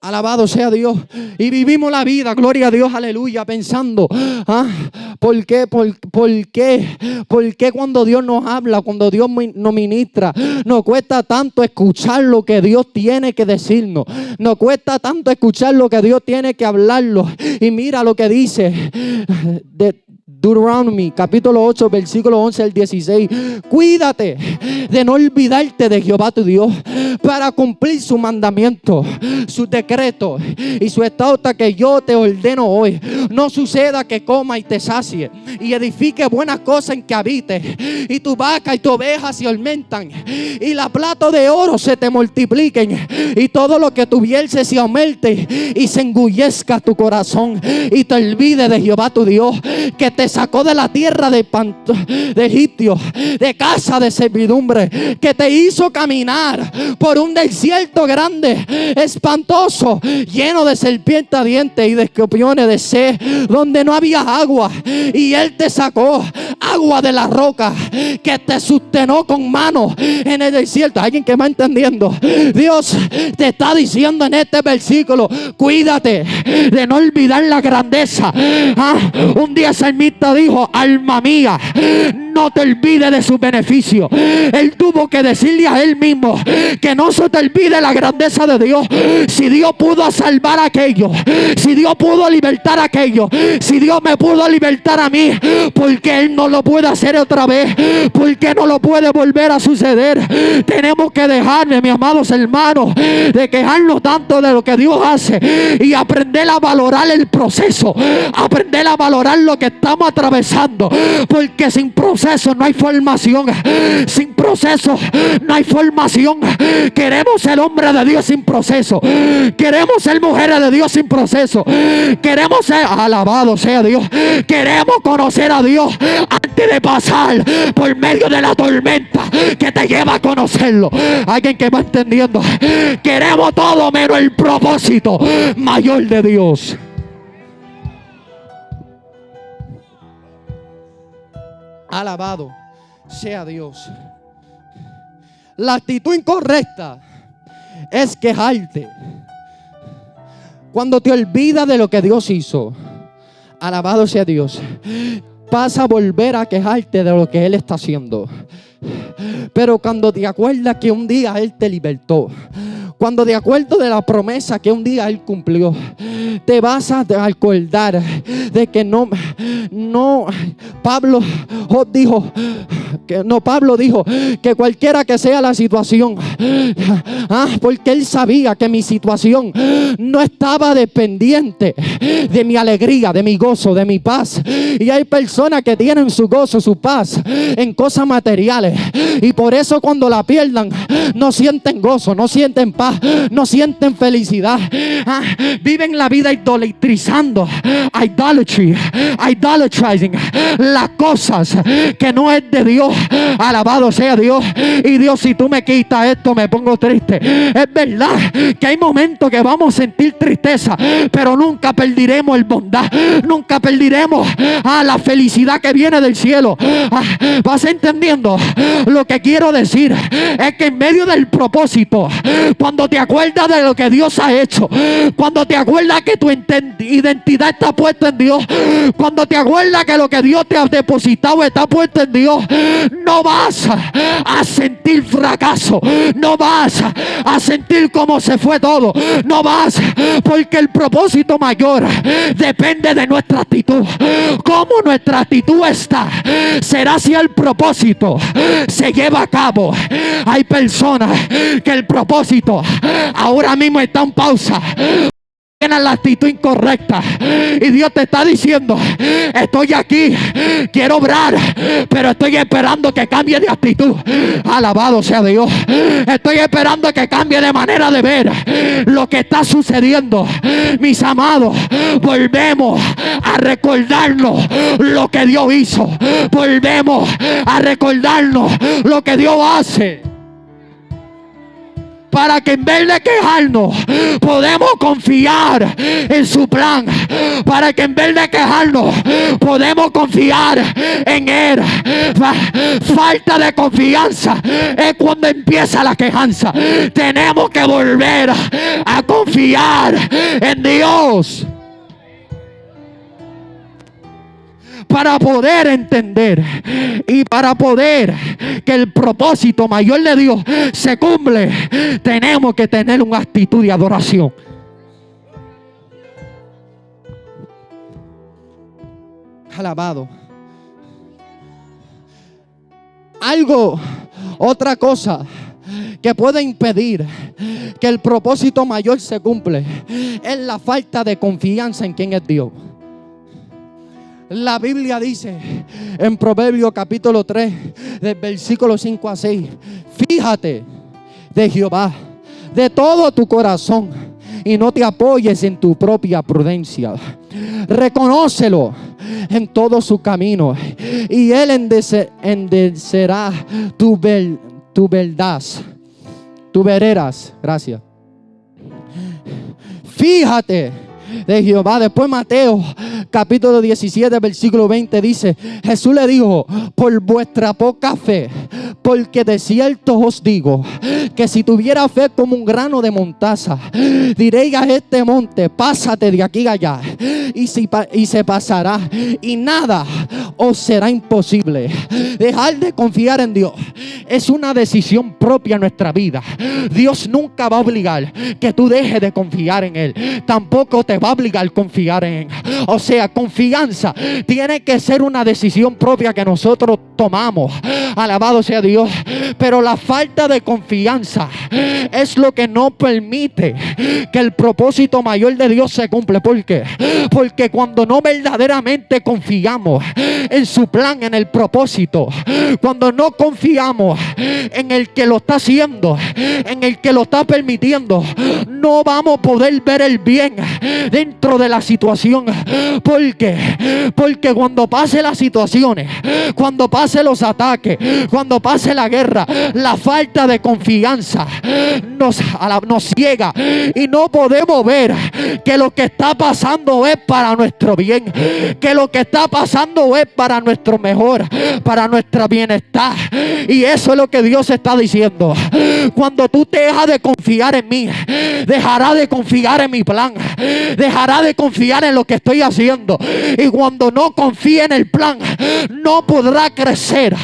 Alabado sea Dios. Y vivimos la vida, gloria a Dios, aleluya, pensando, ¿por qué cuando Dios nos habla, cuando Dios nos ministra, nos cuesta tanto escuchar lo que Dios tiene que decirnos? Nos cuesta tanto escuchar lo que Dios tiene que hablarlo. Y mira lo que dice Deuteronomy capítulo 8 versículo 11 al 16. Cuídate de no olvidarte de Jehová tu Dios para cumplir su mandamiento, sus decretos y su estatuto que yo te ordeno hoy. No suceda que coma y te sacie y edifique buenas cosas en que habites, y tu vaca y tu oveja se aumentan, y la plata de oro se te multipliquen, y todo lo que tuviese se aumente, y se engullezca tu corazón, y te olvide de Jehová tu Dios, que te sacó de la tierra de Egipto, de casa de servidumbre, que te hizo caminar por un desierto grande, espantoso, lleno de serpientes dientes y de escorpiones de sed, donde no había agua, y Él te sacó agua de la roca, que te sustenó con mano en el desierto. ¿Alguien que va entendiendo? Dios te está diciendo en este versículo, cuídate de no olvidar la grandeza. Un día el salmista dijo, alma mía, no te olvides de su beneficio. Él tuvo que decirle a él mismo que no se te olvide la grandeza de Dios. Si Dios pudo salvar a aquellos, si Dios pudo libertar a aquellos, si Dios me pudo libertar a mí, porque Él no lo puede hacer otra vez, porque no lo puede volver a suceder. Tenemos que dejarle, mis amados hermanos, de quejarnos tanto de lo que Dios hace y aprender a valorar el proceso, aprender a valorar lo que estamos atravesando, porque sin proceso no hay formación, sin proceso no hay formación. Queremos ser hombres de Dios sin proceso, queremos ser mujeres de Dios sin proceso, queremos ser, alabado sea Dios, queremos conocer a Dios antes de pasar por medio de la tormenta que te lleva a conocerlo. Alguien que va entendiendo. Queremos todo menos el propósito mayor de Dios. Alabado sea Dios. La actitud incorrecta es quejarte cuando te olvidas de lo que Dios hizo. Alabado sea Dios. Vas a volver a quejarte de lo que Él está haciendo. Pero cuando te acuerdas que un día Él te libertó, cuando te acuerdas de la promesa que un día Él cumplió, te vas a acordar de que Pablo dijo que cualquiera que sea la situación, porque Él sabía que mi situación no estaba dependiente de mi alegría, de mi gozo, de mi paz. Y hay personas que tienen su gozo, su paz en cosas materiales, y por eso cuando la pierdan no sienten gozo, no sienten paz, no sienten felicidad. Viven la vida idolatrizando, idolatrizing las cosas que no es de Dios. Alabado sea Dios. Y Dios, si tú me quitas esto me pongo triste. Es verdad que hay momentos que vamos a sentir tristeza, pero nunca perdiremos el bondad, nunca perdiremos la felicidad que viene del cielo. ¿Vas entendiendo? Lo que quiero decir es que en medio del propósito, cuando te acuerdas de lo que Dios ha hecho, cuando te acuerdas que tu identidad está puesta en Dios, cuando te acuerdas que lo que Dios te ha depositado está puesto en Dios, no vas a sentir fracaso fracaso. No vas a sentir cómo se fue todo. No vas, porque el propósito mayor depende de nuestra actitud. Cómo nuestra actitud está, será si el propósito se lleva a cabo. Hay personas que el propósito ahora mismo está en pausa. Tienes la actitud incorrecta y Dios te está diciendo: estoy aquí, quiero obrar, pero estoy esperando que cambie de actitud. Alabado sea Dios. Estoy esperando que cambie de manera de ver lo que está sucediendo. Mis amados, volvemos a recordarnos lo que Dios hizo. Volvemos a recordarnos lo que Dios hace, para que en vez de quejarnos podemos confiar en su plan, para que en vez de quejarnos podemos confiar en Él. Falta de confianza es cuando empieza la quejanza. Tenemos que volver a confiar en Dios para poder entender y para poder que el propósito mayor de Dios se cumple. Tenemos que tener una actitud de adoración. Alabado. Otra cosa que puede impedir que el propósito mayor se cumple es la falta de confianza en quién es Dios. La Biblia dice en Proverbios capítulo 3, del versículo 5 a 6: fíjate de Jehová de todo tu corazón y no te apoyes en tu propia prudencia. Reconócelo en todo su camino y Él enderecerá tu veredas. Gracias. Fíjate de Jehová. Después Mateo capítulo 17 versículo 20 dice: Jesús le dijo: por vuestra poca fe, porque de cierto os digo que si tuviera fe como un grano de mostaza, diréis a este monte: pásate de aquí a allá, y se pasará, y nada os será imposible. Dejar de confiar en Dios es una decisión propia en nuestra vida. Dios nunca va a obligar que tú dejes de confiar en Él, tampoco te va a obligar a confiar en Él. O sea, confianza tiene que ser una decisión propia que nosotros tomamos. Alabado sea Dios. Pero la falta de confianza es lo que no permite que el propósito mayor de Dios se cumpla. ¿Por qué? Porque cuando no verdaderamente confiamos en su plan, en el propósito, cuando no confiamos en el que lo está haciendo, en el que lo está permitiendo, no vamos a poder ver el bien dentro de la situación. ¿Por qué? Porque cuando pase las situaciones, cuando pase los ataques, cuando pase la guerra, la falta de confianza nos ciega y no podemos ver que lo que está pasando es para nuestro bien, que lo que está pasando es para nuestro mejor, para nuestro bienestar. Y eso es lo que Dios está diciendo: cuando tú dejas de confiar en mí, dejarás de confiar en mi plan, dejarás de confiar en lo que estoy haciendo. Y cuando no confíe en el plan, no podrá crecer,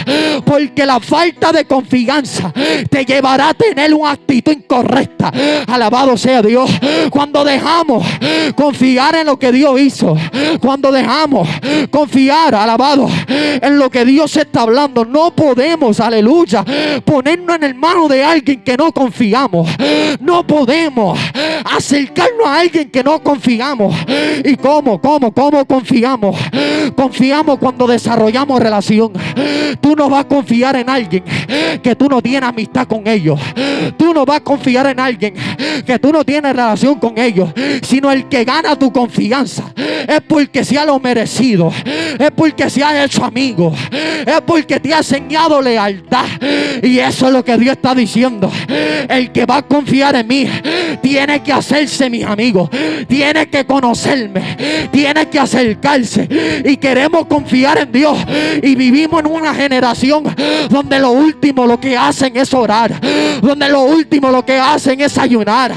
porque la falta de confianza te llevará a tener una actitud incorrecta. Alabado sea Dios. Cuando dejamos confiar en lo que Dios hizo, cuando dejamos confiar, alabado, en lo que Dios está hablando, no podemos, aleluya, ponernos en el mano de alguien que no confiamos. No podemos acercarnos a alguien que no confiamos. ¿Y cómo confiamos? Confiamos cuando desarrollamos relación. Tú no vas a confiar en alguien que tú no tienes amistad con ellos. Tú no vas a confiar en alguien que tú no tienes relación con ellos, sino el que gana tu confianza es porque se ha lo merecido, es porque se ha hecho amigo, es porque te ha enseñado lealtad. Y eso es lo que Dios está diciendo: el que va a confiar en mí tiene que hacerse mi amigo, tiene que conocerme, tiene que acercarse. Y queremos confiar en Dios. Y vivimos en una generación donde lo último lo que hacen es orar, donde lo último lo que hacen es ayunar.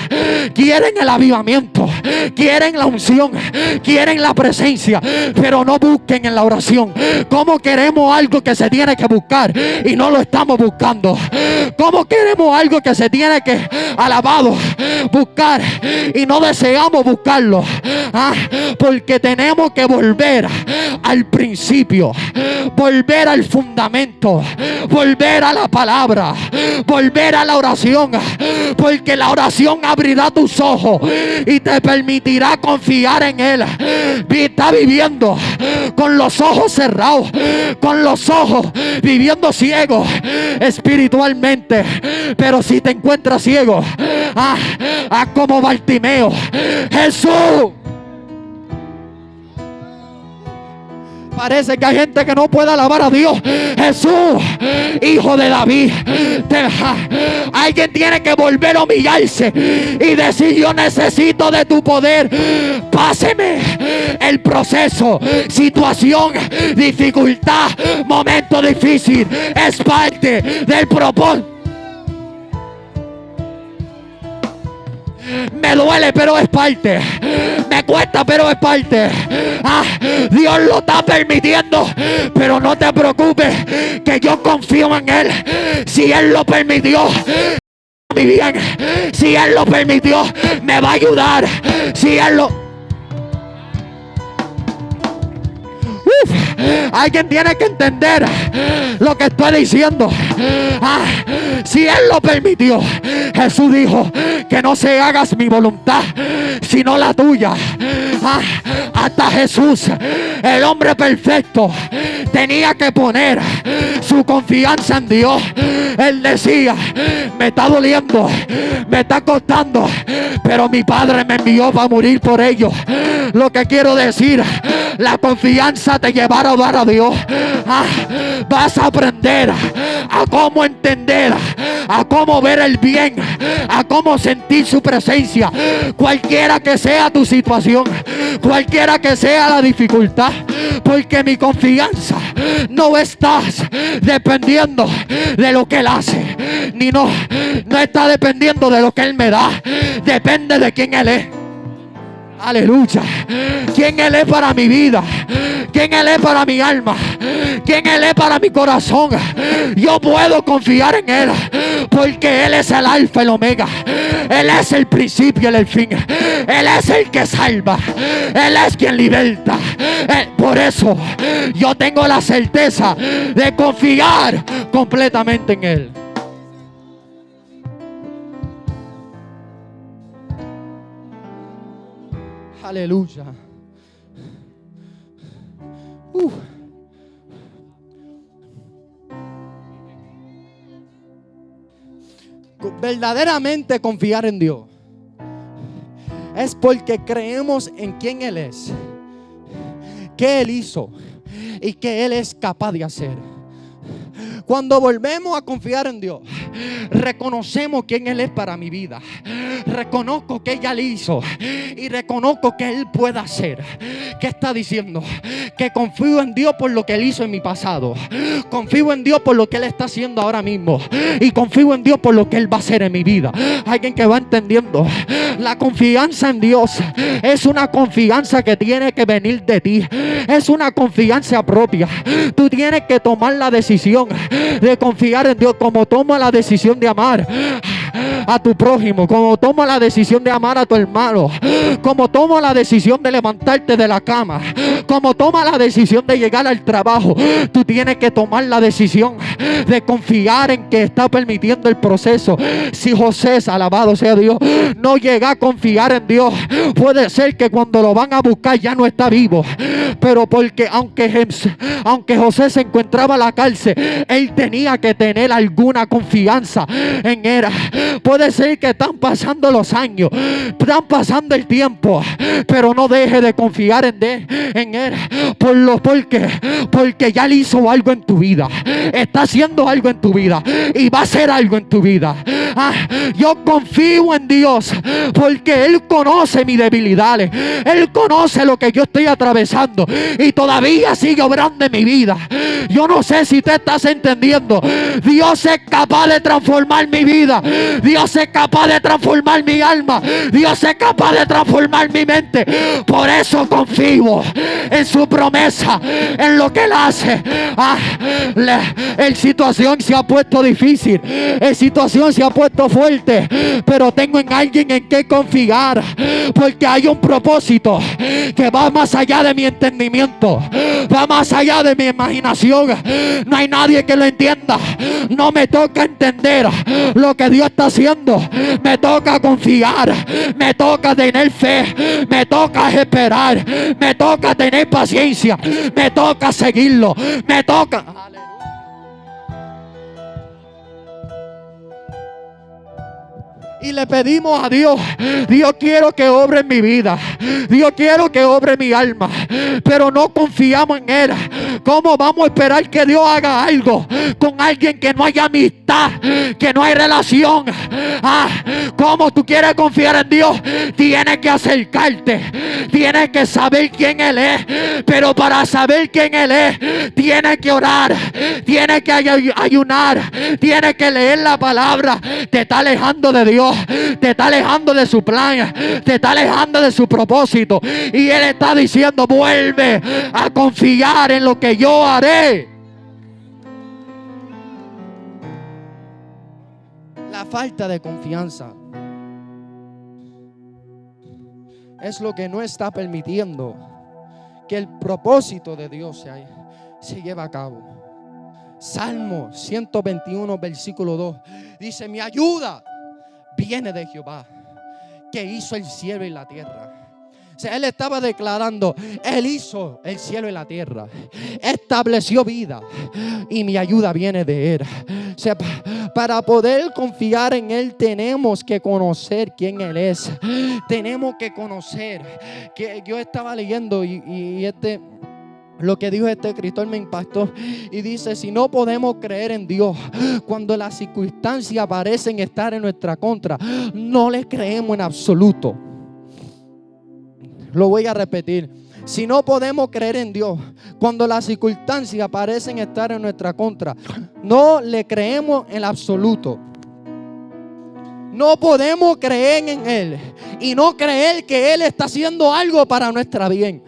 Quieren el avivamiento, quieren la unción, quieren la presencia, pero no busquen en la oración. ¿Cómo queremos algo que se tiene que buscar y no lo estamos buscando? ¿Cómo queremos algo que se tiene que, alabado, buscar y no deseamos buscarlo? Porque tenemos que volver al principio, volver al fundamento, volver a la palabra, volver a la oración, porque la oración abrirá tus ojos y te permitirá confiar en Él. Está viviendo con los ojos cerrados, con los ojos viviendo ciegos espiritualmente, pero si te encuentras ciego, haz como Bartimeo. Jesús. Parece que hay gente que no puede alabar a Dios. Jesús, hijo de David. Alguien tiene que volver a humillarse y decir: yo necesito de tu poder. Páseme el proceso, situación, dificultad, momento difícil. Es parte del propósito. Me duele, pero es parte. Me cuesta, pero es parte. Dios lo está permitiendo, pero no te preocupes, que yo confío en Él. Si Él lo permitió, mi bien. Si Él lo permitió, me va a ayudar. Si Él lo... Alguien tiene que entender lo que estoy diciendo. Si Él lo permitió, Jesús dijo: que no se hagas mi voluntad, sino la tuya. Hasta Jesús, el hombre perfecto, tenía que poner su confianza en Dios. Él decía: me está doliendo, me está costando, pero mi Padre me envió para morir por ellos. Lo que quiero decir, la confianza te llevará a orar a Dios. Vas a aprender a cómo entender, a cómo ver el bien, a cómo sentir su presencia, cualquiera que sea tu situación, cualquiera que sea la dificultad, porque mi confianza no estás dependiendo de lo que Él hace, ni no está dependiendo de lo que Él me da, depende de quién Él es. Aleluya. ¿Quién Él es para mi vida? ¿Quién Él es para mi alma? ¿Quién Él es para mi corazón? Yo puedo confiar en Él, porque Él es el alfa y el omega. Él es el principio y el fin. Él es el que salva. Él es quien liberta. Por eso yo tengo la certeza de confiar completamente en Él. Aleluya. Verdaderamente confiar en Dios es porque creemos en quién Él es, qué Él hizo y que Él es capaz de hacer. Cuando volvemos a confiar en Dios, reconocemos quién Él es para mi vida. Reconozco que ella le hizo y reconozco que Él puede hacer. ¿Qué está diciendo? Que confío en Dios por lo que Él hizo en mi pasado. Confío en Dios por lo que Él está haciendo ahora mismo. Y confío en Dios por lo que Él va a hacer en mi vida. Alguien que va entendiendo. La confianza en Dios es una confianza que tiene que venir de ti. Es una confianza propia. Tú tienes que tomar la decisión de confiar en Dios, como toma la decisión de amar a tu prójimo, como toma la decisión de amar a tu hermano, como toma la decisión de levantarte de la cama, como toma la decisión de llegar al trabajo. Tú tienes que tomar la decisión de confiar en que está permitiendo el proceso. Si José, alabado sea Dios, no llega a confiar en Dios, puede ser que cuando lo van a buscar ya no está vivo, pero porque aunque José se encontraba en la cárcel, él tenía que tener alguna confianza en él. Puede ser que están pasando los años, están pasando el tiempo, pero no deje de confiar en Él. Porque ya Él hizo algo en tu vida, está haciendo algo en tu vida y va a hacer algo en tu vida. Yo confío en Dios porque Él conoce mis debilidades, Él conoce lo que yo estoy atravesando y todavía sigue obrando en mi vida. Yo no sé si te estás entendiendo. Dios es capaz de transformar mi vida, Dios es capaz de transformar mi alma, Dios es capaz de transformar mi mente. Por eso confío en su promesa, en lo que Él hace. La situación se ha puesto difícil, la situación se ha puesto fuerte, pero tengo en alguien en que confiar, porque hay un propósito que va más allá de mi entendimiento, va más allá de mi imaginación. No hay nadie que lo entienda. No me toca entender lo que Dios está haciendo, me toca confiar, me toca tener fe, me toca esperar, me toca tener paciencia, me toca seguirlo, me toca. Y le pedimos a Dios: Dios, quiero que obre en mi vida, Dios, quiero que obre en mi alma, pero no confiamos en Él. ¿Cómo vamos a esperar que Dios haga algo con alguien que no hay amistad, que no hay relación? ¿Cómo tú quieres confiar en Dios? Tienes que acercarte, tienes que saber quién Él es, pero para saber quién Él es, tienes que orar, tienes que ayunar, tienes que leer la palabra. Te está alejando de Dios, te está alejando de su plan, te está alejando de su propósito, y Él está diciendo: vuelve a confiar en lo que yo haré. La falta de confianza es lo que no está permitiendo que el propósito de Dios se lleve a cabo. Salmo 121 versículo 2 dice: mi ayuda viene de Jehová, que hizo el cielo y la tierra. O sea, Él estaba declarando: Él hizo el cielo y la tierra, estableció vida, y mi ayuda viene de Él. O sea, para poder confiar en Él tenemos que conocer quién Él es. Tenemos que conocer. Que yo estaba leyendo y lo que dijo este escritor me impactó, y dice: si no podemos creer en Dios cuando las circunstancias parecen estar en nuestra contra, no le creemos en absoluto. Lo voy a repetir: si no podemos creer en Dios cuando las circunstancias parecen estar en nuestra contra, no le creemos en absoluto. No podemos creer en Él y no creer que Él está haciendo algo para nuestra bien.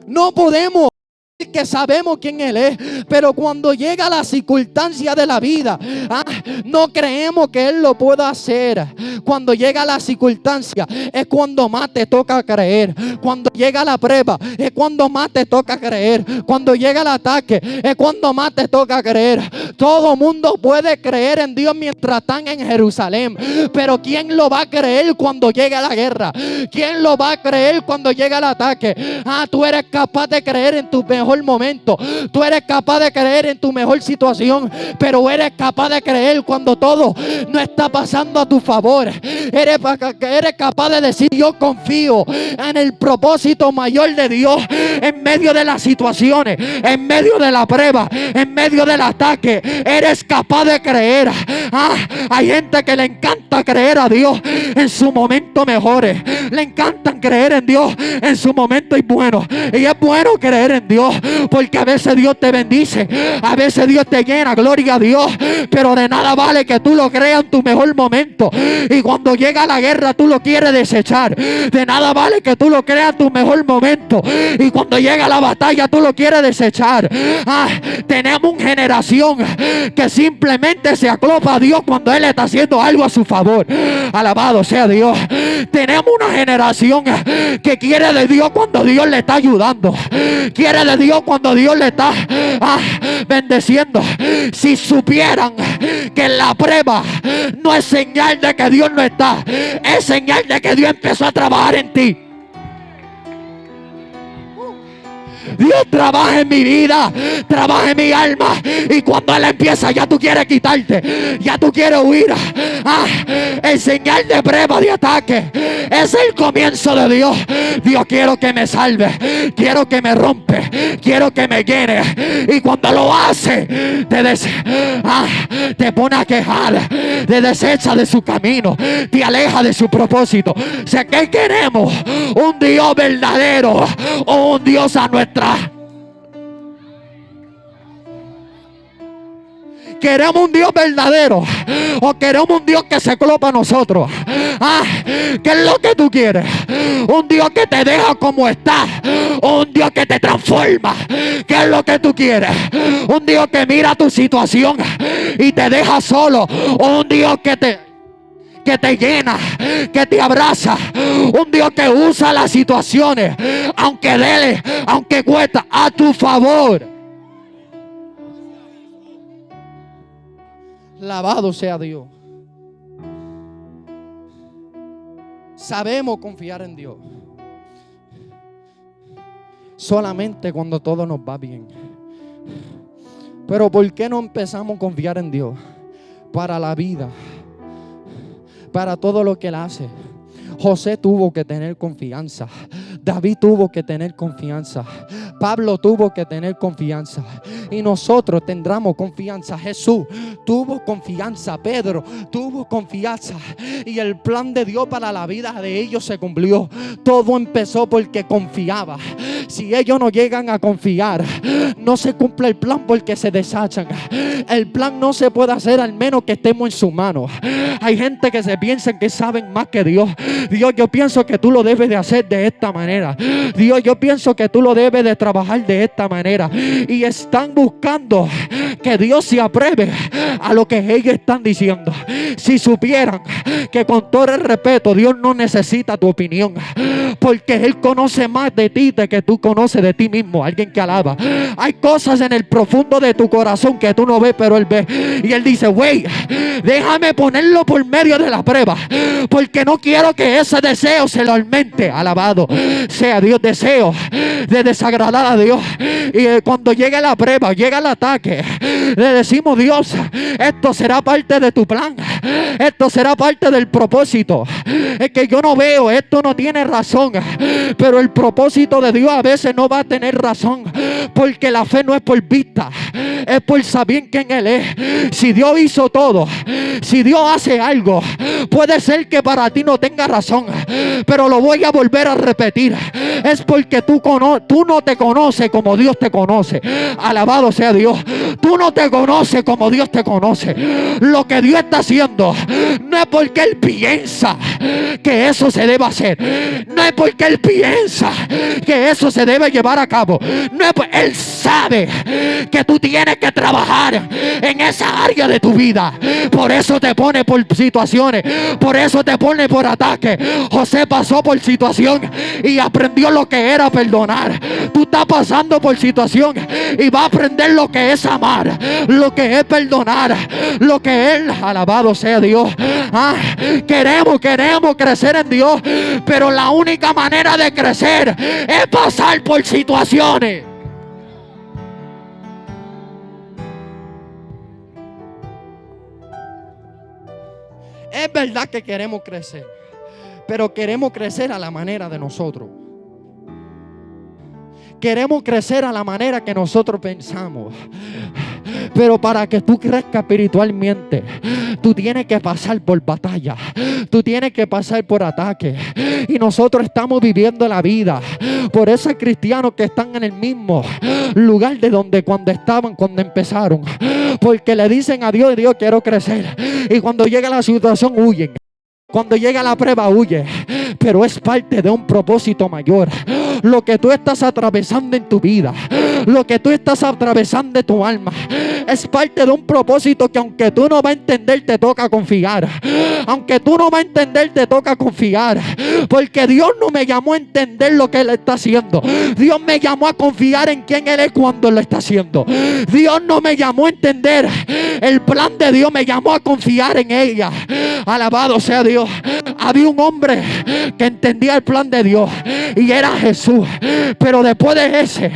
No podemos, que sabemos quién Él es, pero cuando llega la circunstancia de la vida, no creemos que Él lo pueda hacer. Cuando llega la circunstancia es cuando más te toca creer. Cuando llega la prueba es cuando más te toca creer. Cuando llega el ataque es cuando más te toca creer. Todo mundo puede creer en Dios mientras están en Jerusalén, pero ¿quién lo va a creer cuando llegue la guerra? ¿Quién lo va a creer cuando llega el ataque? Tú eres capaz de creer en tu mejor momento, tú eres capaz de creer en tu mejor situación, pero eres capaz de creer cuando todo no está pasando a tu favor. Eres capaz de decir: yo confío en el propósito mayor de Dios en medio de las situaciones, en medio de la prueba, en medio del ataque. Eres capaz de creer. Hay gente que le encanta creer a Dios en sus momentos mejores, le encantan creer en Dios en sus momentos buenos, y es bueno creer en Dios, porque a veces Dios te bendice, a veces Dios te llena, gloria a Dios, pero de nada vale que tú lo creas en tu mejor momento y cuando llega la guerra tú lo quieres desechar. De nada vale que tú lo creas en tu mejor momento y cuando llega la batalla tú lo quieres desechar. Tenemos una generación que simplemente se aclopa a Dios cuando Él está haciendo algo a su favor. Alabado sea Dios. Tenemos una generación que quiere de Dios cuando Dios le está ayudando, quiere de Dios cuando Dios le está bendeciendo. Si supieran que la prueba no es señal de que Dios no está, es señal de que Dios empezó a trabajar en ti. Dios trabaja en mi vida, trabaja en mi alma. Y cuando Él empieza, ya tú quieres quitarte, ya tú quieres huir. El señal de prueba, de ataque, es el comienzo de Dios. Dios, quiero que me salve, quiero que me rompe, quiero que me llene. Y cuando lo hace, te pone a quejar, te desecha de su camino, te aleja de su propósito. O sea, ¿qué queremos? ¿Un Dios verdadero o un Dios a nuestra? ¿Queremos un Dios verdadero o queremos un Dios que se coloca a nosotros? ¿Qué es lo que tú quieres? ¿Un Dios que te deja como estás o un Dios que te transforma? ¿Qué es lo que tú quieres? ¿Un Dios que mira tu situación y te deja solo o un Dios que te llena, que te abraza? Un Dios que usa las situaciones, aunque dele, aunque cuesta, a tu favor. Alabado sea Dios. Sabemos confiar en Dios solamente cuando todo nos va bien. Pero ¿por qué no empezamos a confiar en Dios para la vida, para todo lo que Él hace? José tuvo que tener confianza. David tuvo que tener confianza. Pablo tuvo que tener confianza. Y nosotros tendremos confianza. Jesús tuvo confianza. Pedro tuvo confianza. Y el plan de Dios para la vida de ellos se cumplió. Todo empezó porque confiaba. Si ellos no llegan a confiar, no se cumple el plan porque se desachan. El plan no se puede hacer al menos que estemos en sus manos. Hay gente que se piensa que saben más que Dios. Dios, yo pienso que tú lo debes de hacer de esta manera. Dios, yo pienso que tú lo debes de trabajar de esta manera. Y están buscando que Dios se apruebe a lo que ellos están diciendo. Si supieran que con todo el respeto, Dios no necesita tu opinión, porque Él conoce más de ti de que tú conoces de ti mismo. Alguien que alaba. Hay cosas en el profundo de tu corazón que tú no ves, pero Él ve. Y Él dice, wey, déjame ponerlo por medio de la prueba, porque no quiero que ese deseo se lo aumente. Alabado sea Dios. Deseo de desagradar a Dios. Y cuando llegue la prueba, llega el ataque, le decimos, Dios, esto será parte de tu plan, esto será parte del propósito. Es que yo no veo, esto no tiene razón, pero el propósito de Dios a veces no va a tener razón, porque la fe no es por vista, es por saber quién Él es. Si Dios hizo todo, si Dios hace algo, puede ser que para ti no tenga razón, pero lo voy a volver a repetir. Es porque tú no te conoces como Dios te conoce. Alabado sea Dios. Tú no te conoces como Dios te conoce. Lo que Dios está haciendo no es porque Él piensa que eso se debe hacer, no es porque Él piensa que eso se debe llevar a cabo, no es porque Él sabe que tú tienes que trabajar en esa área de tu vida. Por eso te pone por situaciones, por eso te pone por ataques. José pasó por situación y aprendió lo que era perdonar. Tú estás pasando por situación y vas a aprender lo que es amar, lo que es perdonar, lo que es, alabado sea Dios. Queremos crecer en Dios, pero la única manera de crecer es pasar por situaciones. Es verdad que queremos crecer, pero queremos crecer a la manera de nosotros. Queremos crecer a la manera que nosotros pensamos. Pero para que tú crezcas espiritualmente, tú tienes que pasar por batalla, tú tienes que pasar por ataques. Y nosotros estamos viviendo la vida. Por eso hay cristianos que están en el mismo lugar de donde cuando empezaron, porque le dicen a Dios, Dios, quiero crecer, y cuando llega la situación huyen. Cuando llega la prueba huye, pero es parte de un propósito mayor. Lo que tú estás atravesando en tu vida, lo que tú estás atravesando en tu alma, es parte de un propósito que aunque tú no vas a entender, te toca confiar. Aunque tú no vas a entender, te toca confiar. Porque Dios no me llamó a entender lo que Él está haciendo. Dios me llamó a confiar en quién Él es cuando lo está haciendo. Dios no me llamó a entender el plan de Dios, me llamó a confiar en ella. Alabado sea Dios. había un hombre que entendía el plan de Dios y era Jesús. Pero después de ese,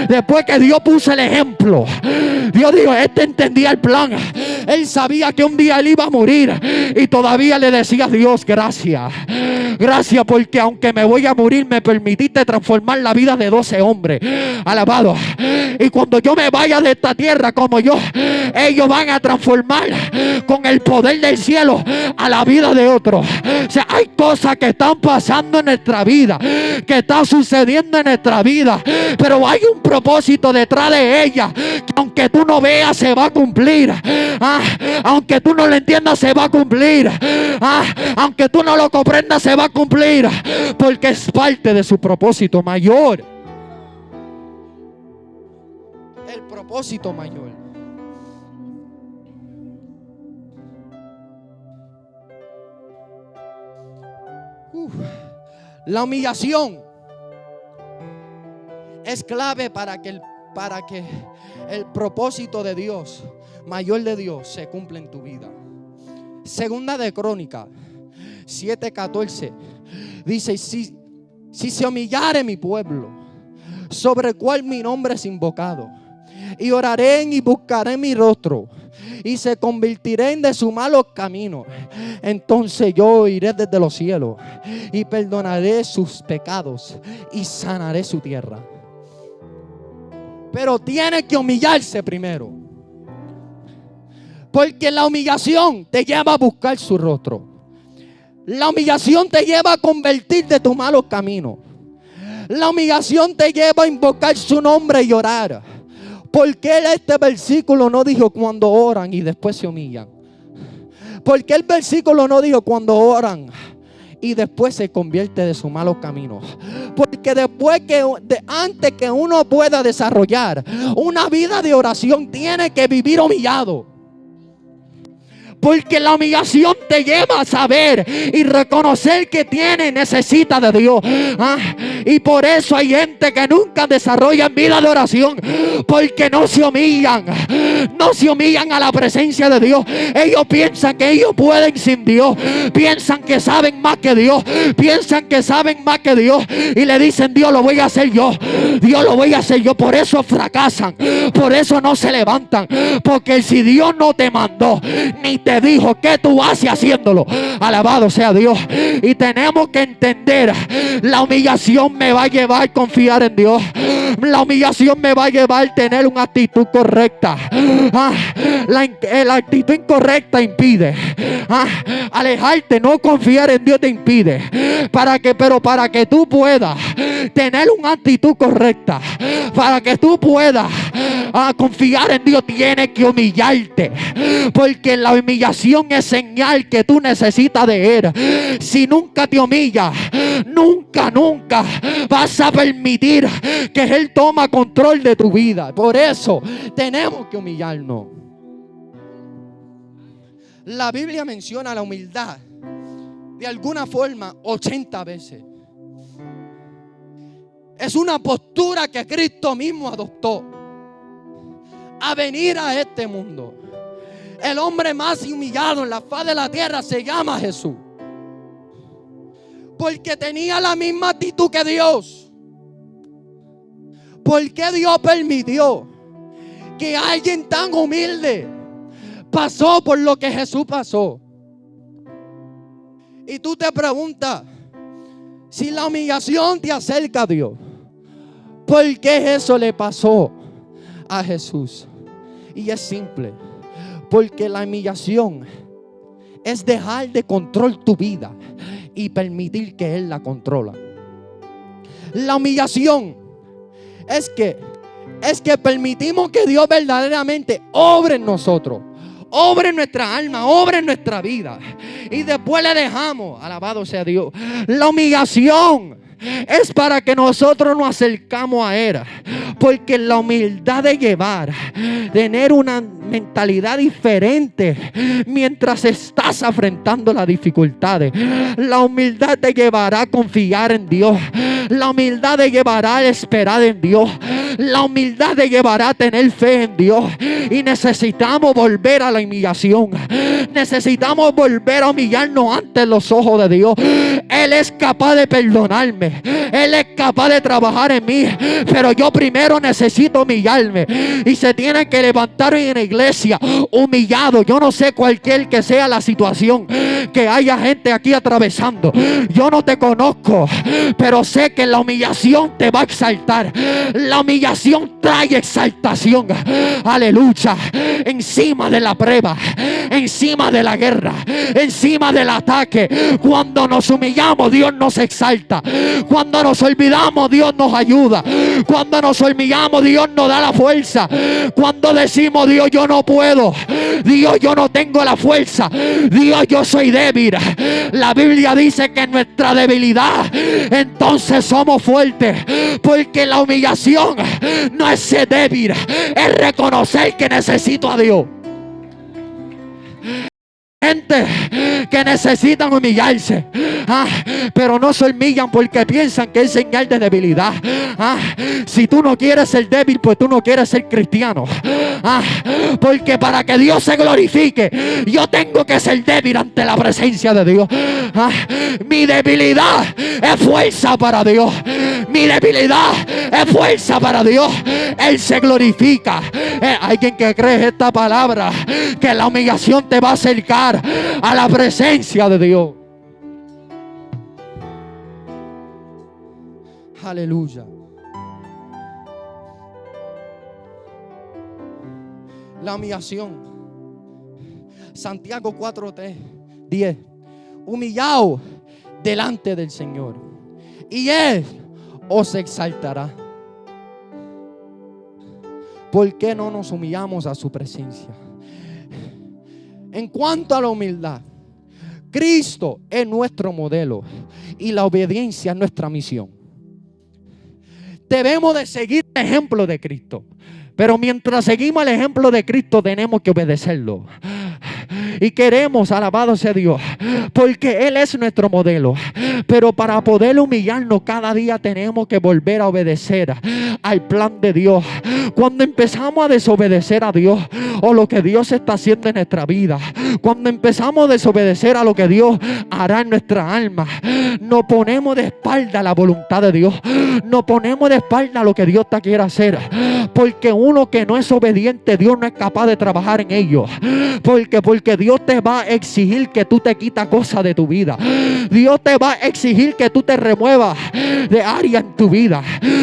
después que Dios puso el ejemplo, Dios dijo, este entendía el plan. Él sabía que un día él iba a morir y todavía le decía a Dios, gracias. Gracias porque aunque me voy a morir, me permitiste transformar la vida de 12 hombres. Alabado. Y cuando yo me vaya de esta tierra como yo, ellos van a transformar con el poder del cielo a la vida de otros. O sea, hay cosas que están pasando en nuestra vida, que están sucediendo en nuestra vida, pero hay un propósito detrás de ella, que aunque tú no veas se va a cumplir. Aunque tú no lo entiendas se va a cumplir. Aunque tú no lo comprendas se va a cumplir, porque es parte de su propósito mayor. El propósito mayor. La humillación es clave para que el propósito de Dios, mayor de Dios, se cumpla en tu vida. Segunda de Crónicas 7:14 dice: si se humillare mi pueblo, sobre el cual mi nombre es invocado, y oraré y buscaré mi rostro, y se convertiré de su malos caminos, entonces yo iré desde los cielos y perdonaré sus pecados y sanaré su tierra. Pero tiene que humillarse primero, porque la humillación te lleva a buscar su rostro. La humillación te lleva a convertir de tus malos caminos. La humillación te lleva a invocar su nombre y orar. ¿Por qué este versículo no dijo cuando oran y después se humillan? ¿Por qué el versículo no dijo cuando oran y después se convierte de sus malos caminos? Porque antes que uno pueda desarrollar una vida de oración, tiene que vivir humillado. Porque la humillación te lleva a saber y reconocer que necesita de Dios. Y por eso hay gente que nunca desarrolla vida de oración, porque no se humillan. No se humillan a la presencia de Dios. Ellos piensan que ellos pueden sin Dios. Piensan que saben más que Dios. Piensan que saben más que Dios. Y le dicen: Dios, lo voy a hacer yo. Dios, lo voy a hacer yo. Por eso fracasan. Por eso no se levantan. Porque si Dios no te mandó, ni te dijo, ¿qué tú haces haciéndolo? Alabado sea Dios. Y tenemos que entender: la humillación me va a llevar a confiar en Dios. La humillación me va a llevar a tener una actitud correcta. La actitud incorrecta impide. Alejarte, no confiar en Dios te impide. Pero para que tú puedas tener una actitud correcta, para que tú puedas confiar en Dios, tienes que humillarte. Porque la humillación es señal que tú necesitas de Él. Si nunca te humillas, nunca vas a permitir que Él toma control de tu vida. Por eso tenemos que humillarnos. La Biblia menciona la humildad de alguna forma 80 veces. Es una postura que Cristo mismo adoptó a venir a este mundo. El hombre más humillado en la faz de la tierra se llama Jesús, porque tenía la misma actitud que Dios. ¿Por qué Dios permitió que alguien tan humilde pasó por lo que Jesús pasó? Y tú te preguntas: si la humillación te acerca a Dios, ¿por qué eso le pasó a Jesús? Y es simple: porque la humillación es dejar de control tu vida y permitir que Él la controla. La humillación es que permitimos que Dios verdaderamente obre en nosotros, obre en nuestra alma, obre en nuestra vida, y después le dejamos. Alabado sea Dios. La humillación es para que nosotros nos acercamos a Él, Porque la humildad de tener una mentalidad diferente mientras estás afrontando las dificultades. La humildad te llevará a confiar en Dios. La humildad te llevará a esperar en Dios. La humildad te llevará a tener fe en Dios. Y necesitamos volver a la humillación. Necesitamos volver a humillarnos ante los ojos de Dios. Él es capaz de perdonarme. Él es capaz de trabajar en mí. Pero yo primero necesito humillarme. Y se tienen que levantar en la iglesia humillado. Yo no sé cualquier que sea la situación que haya gente aquí atravesando. Yo no te conozco, pero sé que la humillación te va a exaltar. La humillación trae exaltación. Aleluya. Encima de la prueba, encima de la guerra, encima del ataque. Cuando nos humillamos, Dios nos exalta. Cuando nos olvidamos, Dios nos ayuda. Cuando nos humillamos, Dios nos da la fuerza. Cuando decimos, Dios, yo no puedo, Dios, yo no tengo la fuerza, Dios, yo soy débil. La Biblia dice que en nuestra debilidad entonces somos fuertes. Porque la humillación no es ser débil, es reconocer que necesito a Dios. Gente que necesitan humillarse, pero no se humillan porque piensan que es señal de debilidad. Si tú no quieres ser débil, pues tú no quieres ser cristiano. Porque para que Dios se glorifique, yo tengo que ser débil ante la presencia de Dios. Mi debilidad es fuerza para Dios. Mi debilidad es fuerza para Dios. Él se glorifica. Hay quien que cree esta palabra, que la humillación te va a acercar a la presencia de Dios. Aleluya. La humillación. Santiago 4:10. Humillaos delante del Señor y Él os exaltará. ¿Por qué no nos humillamos a su presencia? En cuanto a la humildad, Cristo es nuestro modelo y la obediencia es nuestra misión. Debemos de seguir el ejemplo de Cristo, pero mientras seguimos el ejemplo de Cristo tenemos que obedecerlo. Y queremos, alabado sea Dios, porque Él es nuestro modelo. Pero para poder humillarnos cada día tenemos que volver a obedecer al plan de Dios. Cuando empezamos a desobedecer a Dios o lo que Dios está haciendo en nuestra vida, cuando empezamos a desobedecer a lo que Dios hará en nuestra alma, nos ponemos de espalda a la voluntad de Dios. Nos ponemos de espalda a lo que Dios te quiere hacer. Porque uno que no es obediente, Dios no es capaz de trabajar en ellos. Porque Dios te va a exigir que tú te quitas cosas de tu vida. Dios te va a exigir que tú te remuevas de área en tu vida.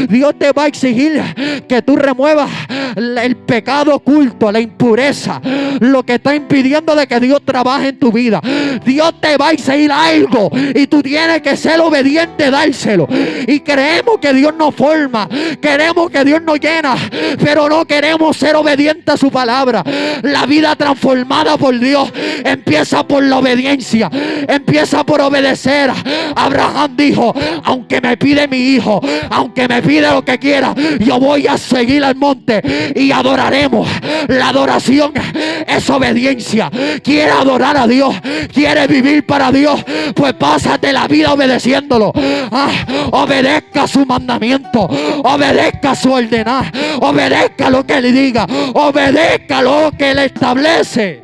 Dios te va a exigir que tú remuevas el pecado oculto, la impureza, lo que está impidiendo de que Dios trabaje en tu vida. Dios te va a exigir algo y tú tienes que ser obediente, dárselo. Y creemos que Dios nos forma, queremos que Dios nos llena, pero no queremos ser obedientes a su palabra. La vida transformada por Dios empieza por la obediencia, empieza por obedecer. Abraham dijo: aunque me pide mi hijo, aunque me pide lo que quiera, yo voy a seguir al monte y adoraremos. La adoración es obediencia. ¿Quiere adorar a Dios? ¿Quiere vivir para Dios? Pues pásate la vida obedeciéndolo. Obedezca su mandamiento, obedezca su ordenar, obedezca lo que le diga, obedezca lo que le establece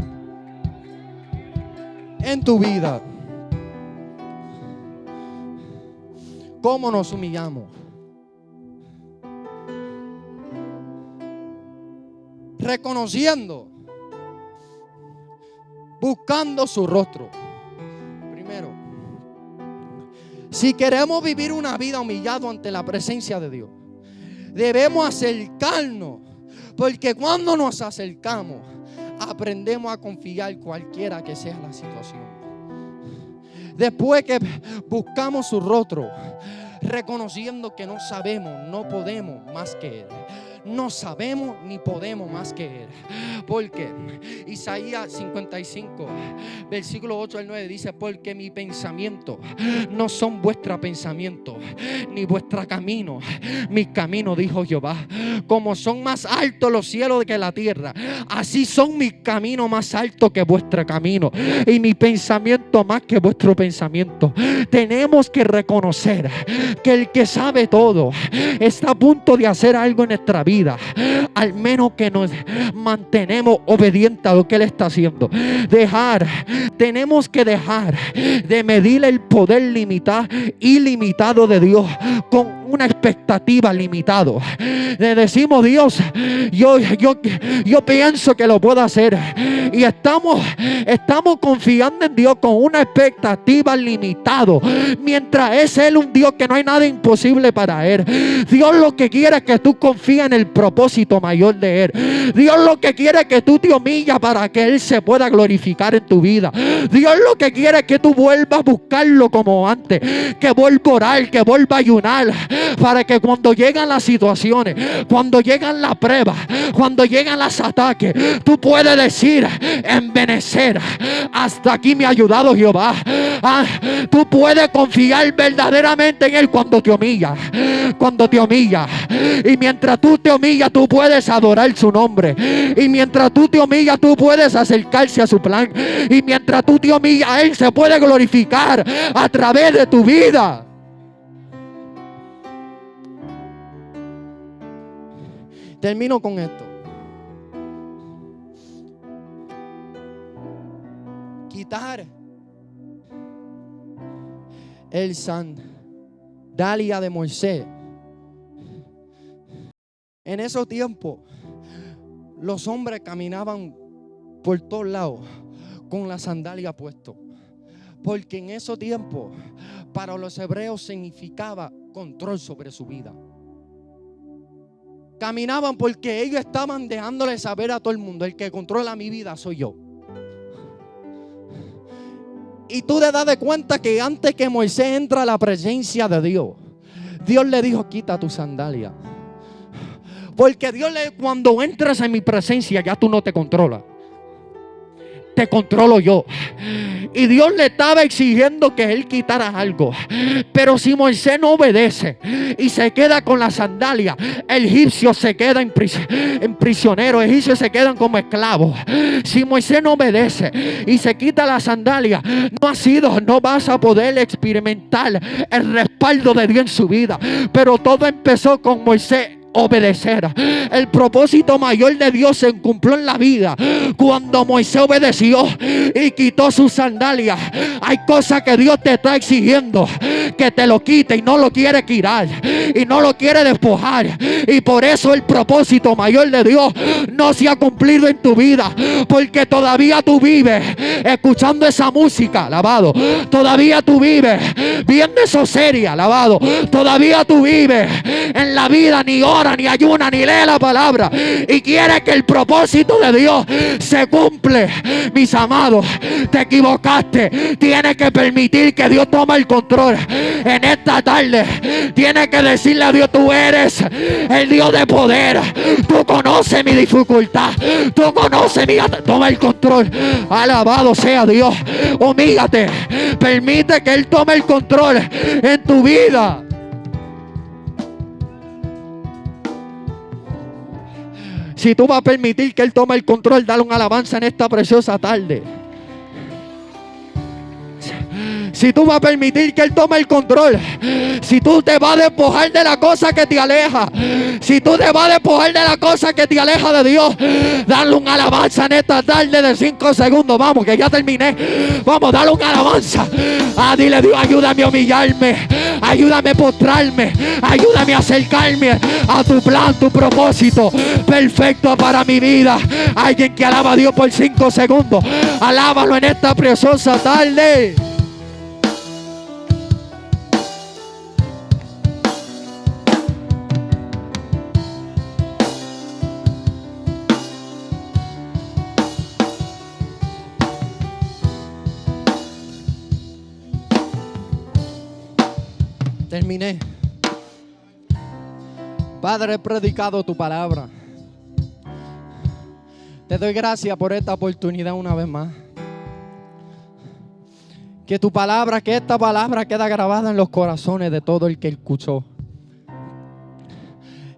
en tu vida. ¿Cómo nos humillamos? Reconociendo, buscando su rostro. Primero, si queremos vivir una vida humillado ante la presencia de Dios, debemos acercarnos, porque cuando nos acercamos aprendemos a confiar cualquiera que sea la situación. Después que buscamos su rostro, reconociendo que no sabemos, no podemos más que Él, no sabemos ni podemos más que Él. Porque Isaías 55, versículo 8 al 9 dice: porque mi pensamiento no son vuestros pensamientos, ni vuestro camino, mis caminos, dijo Jehová. Como son más altos los cielos que la tierra, así son mis caminos más altos que vuestro camino, y mi pensamiento más que vuestro pensamiento. Tenemos que reconocer que el que sabe todo está a punto de hacer algo en nuestra vida, al menos que nos mantenemos obedientes a lo que Él está haciendo. Tenemos que dejar de medir el poder ilimitado de Dios con una expectativa limitada. Le decimos: Dios, yo pienso que lo puedo hacer, y estamos confiando en Dios con una expectativa limitada, mientras es Él un Dios que no hay nada imposible para Él. Dios lo que quiere es que tú confíes en el propósito mayor de Él. Dios lo que quiere es que tú te humillas para que Él se pueda glorificar en tu vida. Dios lo que quiere es que tú vuelvas a buscarlo como antes, que vuelva a orar, que vuelva a ayunar, para que cuando llegan las situaciones, cuando llegan las pruebas, cuando llegan los ataques, tú puedes decir: envenecer, hasta aquí me ha ayudado Jehová. Tú puedes confiar verdaderamente en Él cuando te humillas. Y mientras tú te humillas, tú puedes adorar su nombre. Y mientras tú te humillas, tú puedes acercarse a su plan. Y mientras tú te humillas, Él se puede glorificar a través de tu vida. Termino con esto. Quitar el sandalia de Moisés. En esos tiempos, los hombres caminaban por todos lados con la sandalia puesto, porque en esos tiempos para los hebreos significaba control sobre su vida. Caminaban porque ellos estaban dejándole saber a todo el mundo: el que controla mi vida soy yo. Y tú te das de cuenta que antes que Moisés entra a la presencia de Dios, Dios le dijo: quita tu sandalia. Porque cuando entras en mi presencia, ya tú no te controlas, te controlo yo. Y Dios le estaba exigiendo que Él quitara algo. Pero si Moisés no obedece y se queda con la sandalia, el egipcio se queda en prisionero, el egipcio se quedan como esclavos. Si Moisés no obedece y se quita la sandalia, no vas a poder experimentar el respaldo de Dios en su vida. Pero todo empezó con Moisés obedecer. El propósito mayor de Dios se cumplió en la vida cuando Moisés obedeció y quitó sus sandalias. Hay cosas que Dios te está exigiendo que te lo quite y no lo quiere quitar y no lo quiere despojar, y por eso el propósito mayor de Dios no se ha cumplido en tu vida, porque todavía tú vives escuchando esa música, alabado. Todavía tú vives viendo eso seria, alabado. Todavía tú vives en la vida, ni ora, ni ayuna, ni lee la palabra, y quiere que el propósito de Dios se cumple. Mis amados, te equivocaste. Tienes que permitir que Dios tome el control en esta tarde. Tienes que decirle a Dios: tú eres el Dios de poder, tú conoces mi dificultad, tú conoces toma el control. Alabado sea Dios. Humíllate, permite que Él tome el control en tu vida. Si tú vas a permitir que Él tome el control, dale una alabanza en esta preciosa tarde. Si tú vas a permitir que Él tome el control, si tú te vas a despojar de la cosa que te aleja, si tú te vas a despojar de la cosa que te aleja de Dios, dale una alabanza en esta tarde de 5 segundos. Vamos, que ya terminé. Vamos, dale una alabanza. Dile: Dios, ayúdame a humillarme, ayúdame a postrarme, ayúdame a acercarme a tu plan, tu propósito perfecto para mi vida. Alguien que alaba a Dios por 5 segundos. Alábalo en esta preciosa tarde. Terminé. Padre, he predicado tu palabra. Te doy gracias por esta oportunidad una vez más. Que tu palabra, que esta palabra queda grabada en los corazones de todo el que escuchó.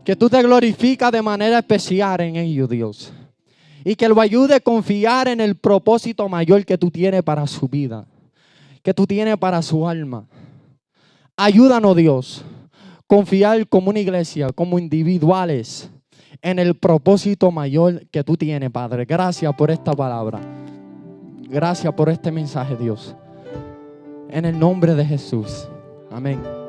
Que tú te glorificas de manera especial en ellos, Dios. Y que lo ayude a confiar en el propósito mayor que tú tienes para su vida. Que tú tienes para su alma. Ayúdanos, Dios, confiar como una iglesia, como individuales, en el propósito mayor que tú tienes, Padre. Gracias por esta palabra. Gracias por este mensaje, Dios. En el nombre de Jesús. Amén.